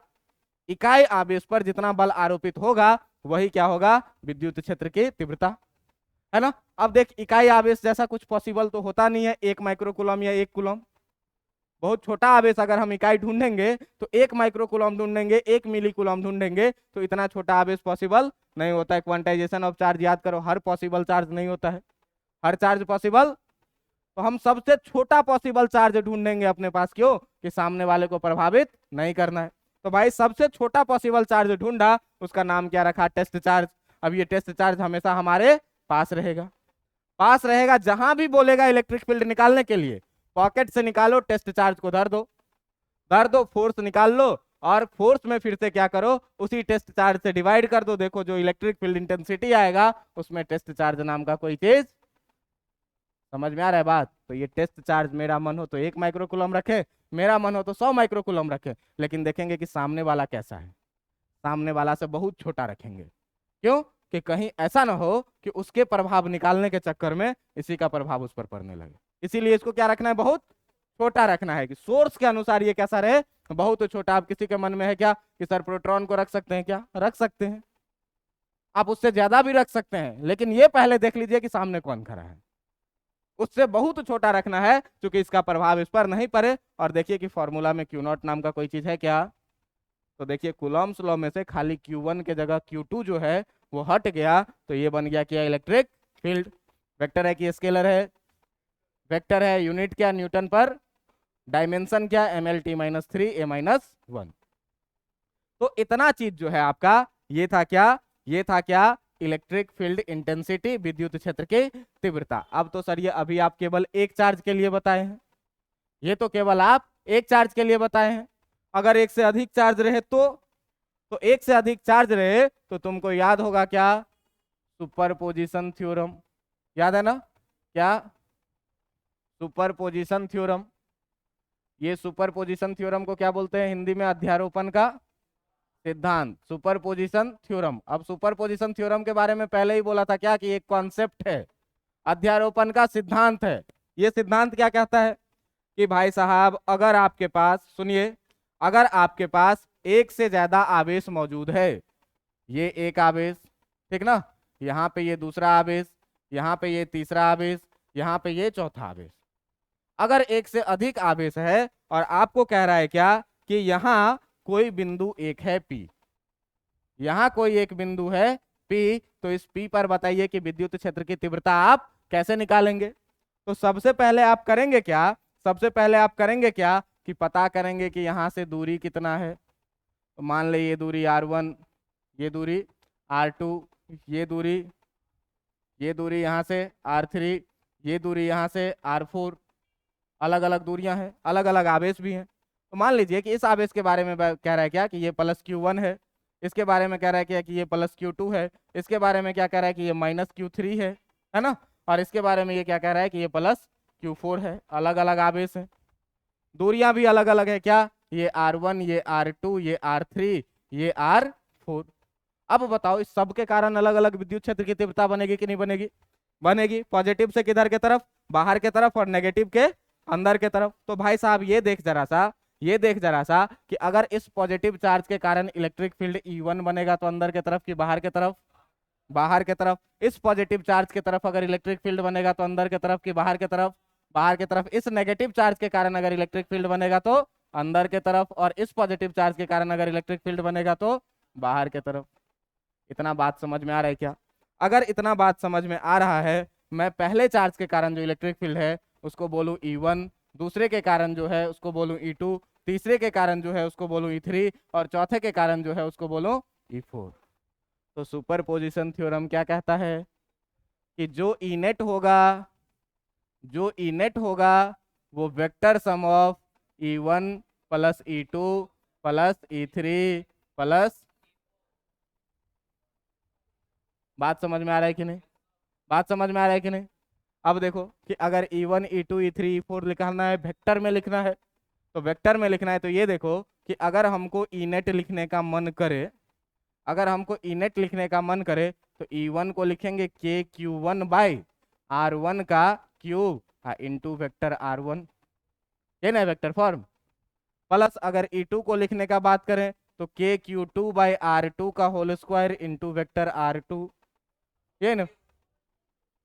इकाई आवेश पर जितना बल आरोपित होगा वही क्या होगा? विद्युत क्षेत्र की तीव्रता, है ना? अब देख इकाई आवेश जैसा कुछ पॉसिबल तो होता नहीं है, 1 माइक्रोकूलम या 1 कूलम। बहुत छोटा आवेश अगर हम इकाई ढूंढेंगे तो 1 माइक्रोकूलम ढूंढेंगे, 1 मिलीकूलम ढूंढेंगे, तो इतना छोटा आवेश पॉसिबल नहीं होता है। क्वांटाइजेशन ऑफ चार्ज याद करो, हर पॉसिबल चार्ज नहीं होता है, हर चार्ज पॉसिबल। तो हम सबसे छोटा पॉसिबल चार्ज ढूंढेंगे अपने पास, क्यों? कि सामने वाले को प्रभावित नहीं करना है। तो भाई सबसे छोटा पॉसिबल चार्ज ढूंढा, उसका नाम क्या रखा? Test charge. अब ये टेस्ट चार्ज हमेशा हमारे पास रहेगा, पास रहेगा। जहां भी बोलेगा इलेक्ट्रिक फील्ड निकालने के लिए, पॉकेट से निकालो, टेस्ट चार्ज को धर दो, फोर्स निकाल लो और फोर्स में फिर से क्या करो? उसी टेस्ट चार्ज से डिवाइड कर दो। देखो जो इलेक्ट्रिक फील्ड इंटेंसिटी आएगा उसमें टेस्ट चार्ज नाम का कोई चीज, समझ में आ रहा है बात? तो ये टेस्ट चार्ज मेरा मन हो तो 1 माइक्रोकूलम रखे, मेरा मन हो तो 100 माइक्रोकूलम रखे, लेकिन देखेंगे कि सामने वाला कैसा है। सामने वाला से बहुत छोटा रखेंगे। क्यों? कि कहीं ऐसा ना हो कि उसके प्रभाव निकालने के चक्कर में इसी का प्रभाव उस पर पड़ने लगे। इसीलिए इसको क्या रखना है, बहुत छोटा रखना है, कि सोर्स के अनुसार ये कैसा रहे, बहुत छोटा। आप किसी के मन में है क्या कि सर प्रोटॉन को रख सकते हैं क्या? रख सकते हैं, आप उससे ज्यादा भी रख सकते हैं, लेकिन ये पहले देख लीजिए कि सामने कौन खड़ा है। उससे बहुत छोटा रखना है क्योंकि इसका प्रभाव इस पर नहीं पड़े। और देखिए कि फॉर्मूला में Q0 नाम का कोई चीज है क्या? तो देखिए कूलॉम्स लॉ में से खाली Q1 के जगह Q2 जो है वो हट गया, तो ये बन गया क्या? Electric field. वेक्टर है कि स्केलर है? वेक्टर है। यूनिट क्या? न्यूटन पर। डायमेंशन क्या? mlt-3a-1। तो इतना चीज जो है आपका, ये था क्या? ये था क्या? इलेक्ट्रिक फील्ड इंटेंसिटी, विद्युत क्षेत्र की तीव्रता। अब तो सर ये अभी आप केवल एक चार्ज के लिए बताए हैं, ये तो केवल आप एक चार्ज के लिए बताए हैं। अगर एक से अधिक चार्ज रहे तो एक से अधिक चार्ज रहे तो तुमको याद होगा क्या? Superposition theorem. याद है ना? क्या? Superposition theorem. ये सुपरपोजिशन थ्योरम को क्या बोलते हैं हिंदी में? अध्यारोपण का सिद्धांत, सुपरपोजिशन थ्योरम। अब सुपरपोजिशन थ्योरम के बारे में पहले ही बोला था क्या कि एक कॉन्सेप्ट है, अध्यारोपण का सिद्धांत है। ये सिद्धांत क्या कहता है कि भाई साहब, अगर आपके पास, सुनिए, अगर आपके पास एक से ज्यादा आवेश मौजूद है, ये एक आवेश, ठीक ना, यहाँ पे ये दूसरा आवेश, यहाँ पे ये तीसरा आवेश, यहाँ पे ये चौथा आवेश, अगर एक से अधिक आवेश है और आपको कह रहा है क्या कि यहाँ कोई बिंदु एक है P, यहाँ कोई एक बिंदु है P, तो इस P पर बताइए कि विद्युत क्षेत्र की तीव्रता आप कैसे निकालेंगे? तो सबसे पहले आप करेंगे क्या? सबसे पहले आप करेंगे क्या कि पता करेंगे कि यहाँ से दूरी कितना है। तो मान ले ये दूरी R1, ये दूरी R2, ये दूरी यहाँ से R3, ये दूरी यहाँ से R4। अलग अलग दूरियां हैं, अलग अलग आवेश भी हैं। तो मान लीजिए कि इस आवेश के बारे में कह रहा है क्या कि ये प्लस Q1 है, इसके बारे में कह रहा है क्या कि ये प्लस Q2 है, इसके बारे में क्या कह रहा है कि ये माइनस Q3 है ना, और इसके बारे में ये क्या कह रहा है कि ये प्लस Q4 है। अलग अलग आवेश है, दूरियां भी अलग अलग है क्या? ये R1, ये R2, ये R3, ये R4। अब बताओ इस सब के कारण अलग अलग विद्युत क्षेत्र की तीव्रता बनेगी कि नहीं बनेगी? बनेगी। पॉजिटिव से किधर के तरफ? बाहर के तरफ, और नेगेटिव के अंदर के तरफ। तो भाई साहब ये देख जरा सा, ये देख जरा सा कि अगर इस पॉजिटिव चार्ज के कारण इलेक्ट्रिक फील्ड E1 बनेगा तो अंदर के तरफ कि बाहर के तरफ? बाहर के तरफ। इस पॉजिटिव चार्ज के तरफ अगर इलेक्ट्रिक फील्ड बनेगा तो अंदर के तरफ कि बाहर के तरफ? बाहर के तरफ। इस नेगेटिव चार्ज के कारण अगर इलेक्ट्रिक फील्ड बनेगा तो अंदर के तरफ, और इस पॉजिटिव चार्ज के कारण अगर इलेक्ट्रिक फील्ड बनेगा तो बाहर के तरफ। इतना बात समझ में आ रहा है क्या? अगर इतना बात समझ में आ रहा है, मैं पहले चार्ज के कारण जो इलेक्ट्रिक फील्ड है उसको बोलूं E1, दूसरे के कारण जो है उसको बोलूं E2, तीसरे के कारण जो है उसको बोलूं E3, और चौथे के कारण जो है उसको बोलूं E4। तो सुपरपोजिशन थ्योरम क्या कहता है कि जो ई नेट होगा, जो ई नेट होगा वो vector sum of E1 plus E2 plus E3 plus, बात समझ में आ रहा है कि नहीं? बात समझ में आ रहा है कि नहीं? अब देखो कि अगर E1, E2, E3, E4 लिखना है, वेक्टर में लिखना है, तो वेक्टर में लिखना है तो ये देखो कि अगर हमको ई नेट लिखने का मन करे, अगर हमको ई नेट लिखने का मन करे तो E1 को लिखेंगे KQ1 बाई R1 का क्यूब इंटू वेक्टर R1, ये ना वेक्टर फॉर्म। प्लस अगर E2 को लिखने का बात करें तो KQ2 बाई R2 का whole square into vector R2, ये ना।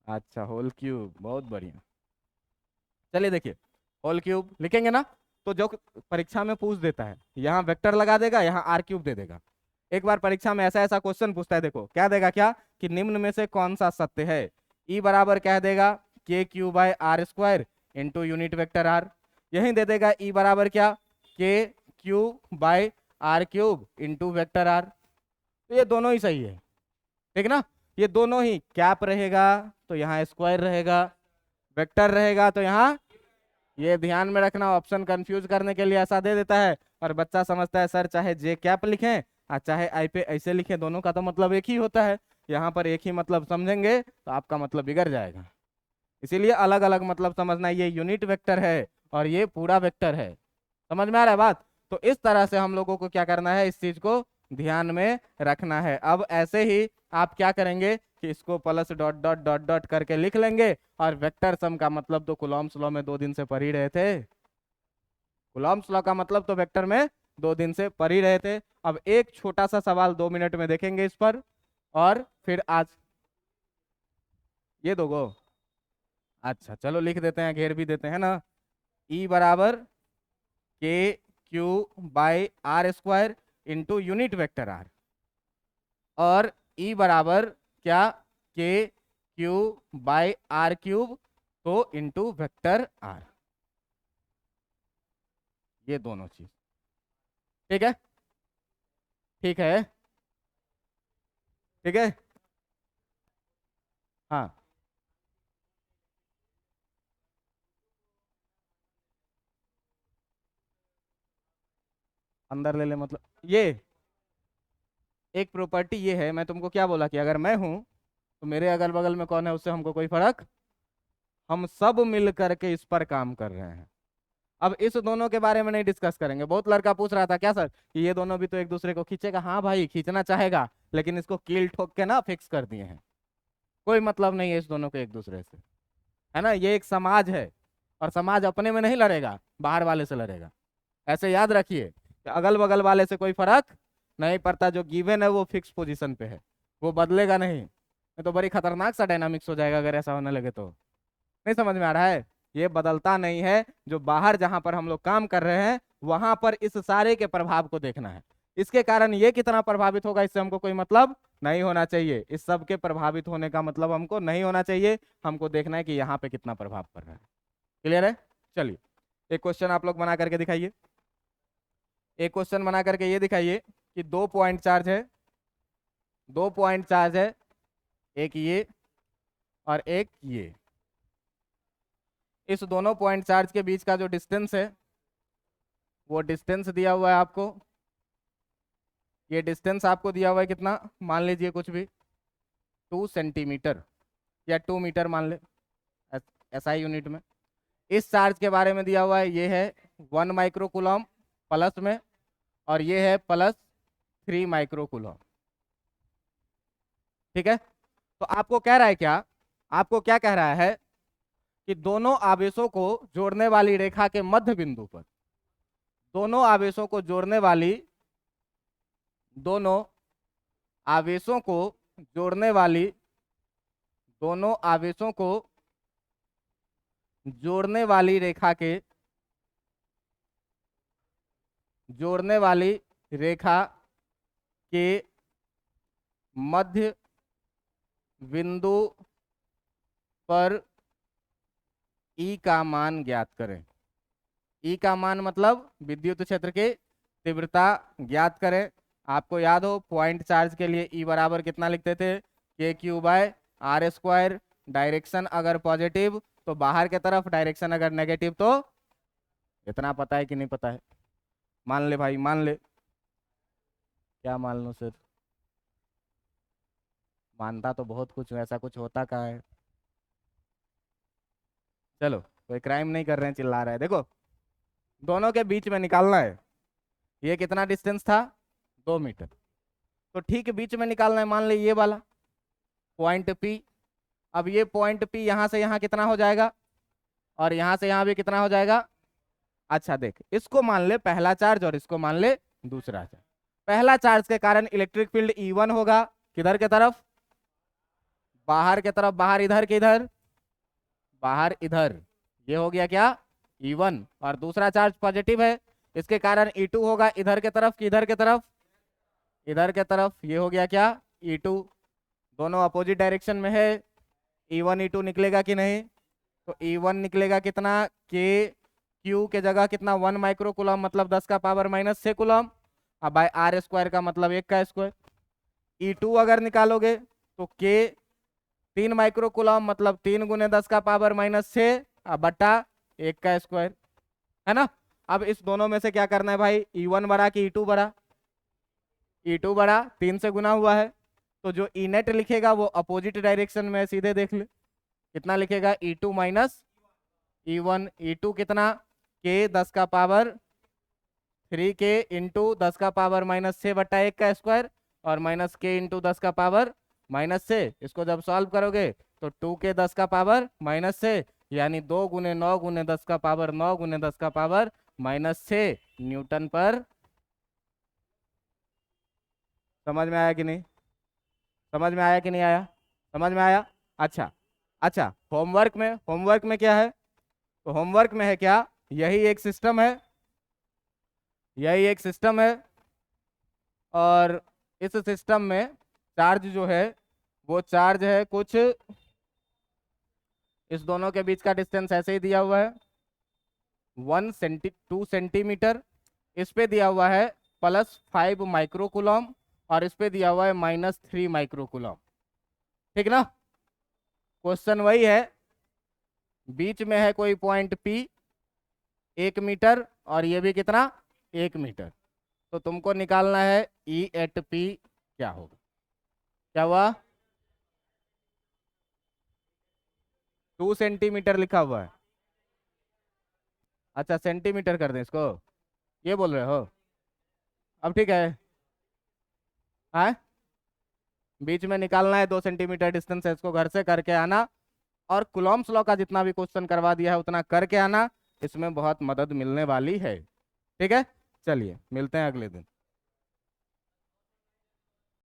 अच्छा, होल क्यूब, बहुत बढ़िया। चलिए देखिए, होल क्यूब लिखेंगे ना, तो जो परीक्षा में पूछ देता है यहाँ वेक्टर लगा देगा, यहाँ R क्यूब दे देगा। एक बार परीक्षा में ऐसा ऐसा क्वेश्चन पूछता है, देखो क्या देगा, क्या कि निम्न में से कौन सा सत्य है? E बराबर कह देगा KQ by R² into unit vector R। यही दे देगा E बराबर क्या? KQ by R³ into vector R। तो ये दोनों ही सही है, ठीक ना? ये दोनों ही, कैप रहेगा तो यहाँ स्क्वायर रहेगा, वेक्टर रहेगा तो यहाँ, ये ध्यान में रखना, ऑप्शन कंफ्यूज करने के लिए ऐसा दे देता है और बच्चा समझता है सर चाहे जे कैप लिखें और चाहे आई पे ऐसे लिखें, दोनों का तो मतलब एक ही होता है। यहाँ पर एक ही मतलब समझेंगे तो आपका मतलब बिगड़ जाएगा। इसीलिए अलग अलग मतलब समझना, ये यूनिट वेक्टर है और ये पूरा वेक्टर है। समझ में आ रहा है बात? तो इस तरह से हम लोगों को क्या करना है, इस चीज को ध्यान में रखना है। अब ऐसे ही आप क्या करेंगे कि इसको plus dot dot dot dot करके लिख लेंगे, और वेक्टर सम का मतलब तो कूलॉम्स लॉ में 2 दिन से पढ़ ही रहे थे। कूलॉम्स लॉ का मतलब तो वेक्टर में 2 दिन से पढ़ ही रहे थे। अब एक छोटा सा सवाल 2 मिनट में देखेंगे इस पर, और फिर आज ये दोगो। अच्छा चलो लिख देते हैं, घेर भी देते हैं ना। ई बराबर K q by r square into unit vector r, और ई बराबर क्या, K q by r cube तो इंटू वेक्टर आर, ये दोनों चीज। ठीक है, ठीक है, ठीक है। हाँ, अंदर ले ले मतलब ये एक प्रॉपर्टी ये है। मैं तुमको क्या बोला कि अगर मैं हूं तो मेरे अगल बगल में कौन है उससे हमको कोई फर्क, हम सब मिल करके इस पर काम कर रहे हैं। अब इस दोनों के बारे में नहीं डिस्कस करेंगे। बहुत लड़का पूछ रहा था क्या सर कि ये दोनों भी तो एक दूसरे को खींचेगा। हाँ भाई खींचना चाहेगा, लेकिन इसको कील ठोक के ना फिक्स कर दिए हैं। कोई मतलब नहीं है इस दोनों के एक दूसरे से, है ना। ये एक समाज है, और समाज अपने में नहीं लड़ेगा, बाहर वाले से लड़ेगा। ऐसे याद रखिए कि अगल बगल वाले से कोई फर्क नहीं पड़ता। जो गिवन है वो फिक्स पोजीशन पे है, वो बदलेगा नहीं। ये तो बड़ी खतरनाक सा डायनामिक्स हो जाएगा अगर ऐसा होने लगे तो। नहीं समझ में आ रहा है, ये बदलता नहीं है। जो बाहर जहां पर हम लोग काम कर रहे हैं वहां पर इस सारे के प्रभाव को देखना है। इसके कारण ये कितना प्रभावित होगा इससे हमको कोई मतलब नहीं होना चाहिए। इस सब के प्रभावित होने का मतलब हमको नहीं होना चाहिए। हमको देखना है कि यहाँ पे कितना प्रभाव पड़ रहा है। क्लियर है। चलिए एक क्वेश्चन आप लोग बना करके दिखाइए। एक क्वेश्चन बना करके ये दिखाइए कि 2 पॉइंट चार्ज है, 2 पॉइंट चार्ज है, एक ये और एक ये। इस दोनों पॉइंट चार्ज के बीच का जो डिस्टेंस है वो डिस्टेंस दिया हुआ है आपको। ये डिस्टेंस आपको दिया हुआ है कितना, मान लीजिए कुछ भी 2 सेंटीमीटर या 2 मीटर मान ले, एसआई यूनिट में। इस चार्ज के बारे में दिया हुआ है, ये है 1 माइक्रो कूलम प्लस में, और ये है +3 माइक्रो कूलम। ठीक है। तो आपको कह रहा है क्या, आपको क्या कह रहा है कि दोनों आवेशों को जोड़ने वाली रेखा के मध्य बिंदु पर, दोनों आवेशों को जोड़ने वाली, दोनों आवेशों को जोड़ने वाली, दोनों आवेशों को जोड़ने वाली रेखा के, जोड़ने वाली रेखा के मध्य बिंदु पर ई का मान ज्ञात करें। ई का मान मतलब विद्युत क्षेत्र की तीव्रता ज्ञात करें। आपको याद हो पॉइंट चार्ज के लिए ई बराबर कितना लिखते थे, K q by r square. Direction अगर पॉजिटिव तो बाहर के तरफ, डायरेक्शन अगर नेगेटिव तो, इतना पता है कि नहीं पता है। मान ले भाई मान ले। क्या मान लो सर, मानता तो बहुत कुछ, ऐसा कुछ होता कहाँ है। चलो कोई क्राइम नहीं कर रहे हैं, चिल्ला रहे हैं। देखो दोनों के बीच में निकालना है, ये कितना डिस्टेंस था 2 मीटर। तो ठीक बीच में निकालना है, मान ले ये वाला पॉइंट पी। अब ये पॉइंट पी यहाँ से यहाँ कितना हो जाएगा, और यहाँ से यहाँ भी कितना हो जाएगा। अच्छा देख, इसको मान ले पहला चार्ज और इसको मान ले दूसरा चार्ज। पहला चार्ज के कारण इलेक्ट्रिक फील्ड E1 होगा, किधर के तरफ, बाहर के तरफ। बाहर इधर के इधर, बाहर इधर, ये हो गया क्या E1। और दूसरा चार्ज पॉजिटिव है, इसके कारण E2 होगा इधर के तरफ कि इधर के तरफ, इधर के तरफ। ये हो गया क्या E2। दोनों अपोजिट डायरेक्शन में है, E1 E2 निकलेगा कि नहीं, तो E1 निकलेगा कितना, के क्यू के जगह कितना 1 माइक्रो कूलम मतलब 10⁻⁻6 कूलम। अब बाय आर स्क्वायर का मतलब 1 का स्क्वायर। E2 अगर निकालोगे तो के 3 माइक्रो कूलम मतलब 3 × 10⁻⁻6 बटा 1 का स्क्वायर, है ना। अब इस दोनों में से क्या करना है भाई, E1 बड़ा कि E2 बड़ा, E2 बड़ा, 3 से गुना हुआ है। तो जो ई नेट लिखेगा वो अपोजिट डायरेक्शन में, सीधे देख ले कितना लिखेगा, E2 माइनस E1। E2 कितना, के 10⁻³ 3k इंटू 10 का पावर -6/1 का स्क्वायर और -k इंटू 10 का पावर -6। इसको जब सॉल्व करोगे तो 2k 10 का पावर -6 यानी 2 गुने 9 गुने 10 का पावर 9 गुने 10 का पावर -6 न्यूटन पर। समझ में आया कि नहीं? समझ में आया कि नहीं आया? समझ में आया? अच्छा। अच्छा, होमवर्क में क्या है? तो होमवर्क में है क्या, यही एक सिस्टम है, यही एक सिस्टम है और इस सिस्टम में चार्ज जो है वो चार्ज है कुछ, इस दोनों के बीच का डिस्टेंस ऐसे ही दिया हुआ है 2 सेंटीमीटर। इस पे दिया हुआ है +5 माइक्रोकूलम और इस पे दिया हुआ है -3 माइक्रोकूलम। ठीक ना? क्वेश्चन वही है, बीच में है कोई पॉइंट P 1 मीटर और ये भी कितना 1 मीटर। तो तुमको निकालना है E@P क्या होगा। क्या हुआ? 2 सेंटीमीटर लिखा हुआ है। अच्छा, सेंटीमीटर कर दें इसको, ये बोल रहे हो? अब ठीक है। हाँ, बीच में निकालना है 2 सेंटीमीटर डिस्टेंस है, इसको घर से करके आना और कूलॉम्स लॉ का जितना भी क्वेश्चन करवा दिया है उतना करके आना, इसमें बहुत मदद मिलने वाली है। ठीक है, चलिए मिलते हैं अगले दिन।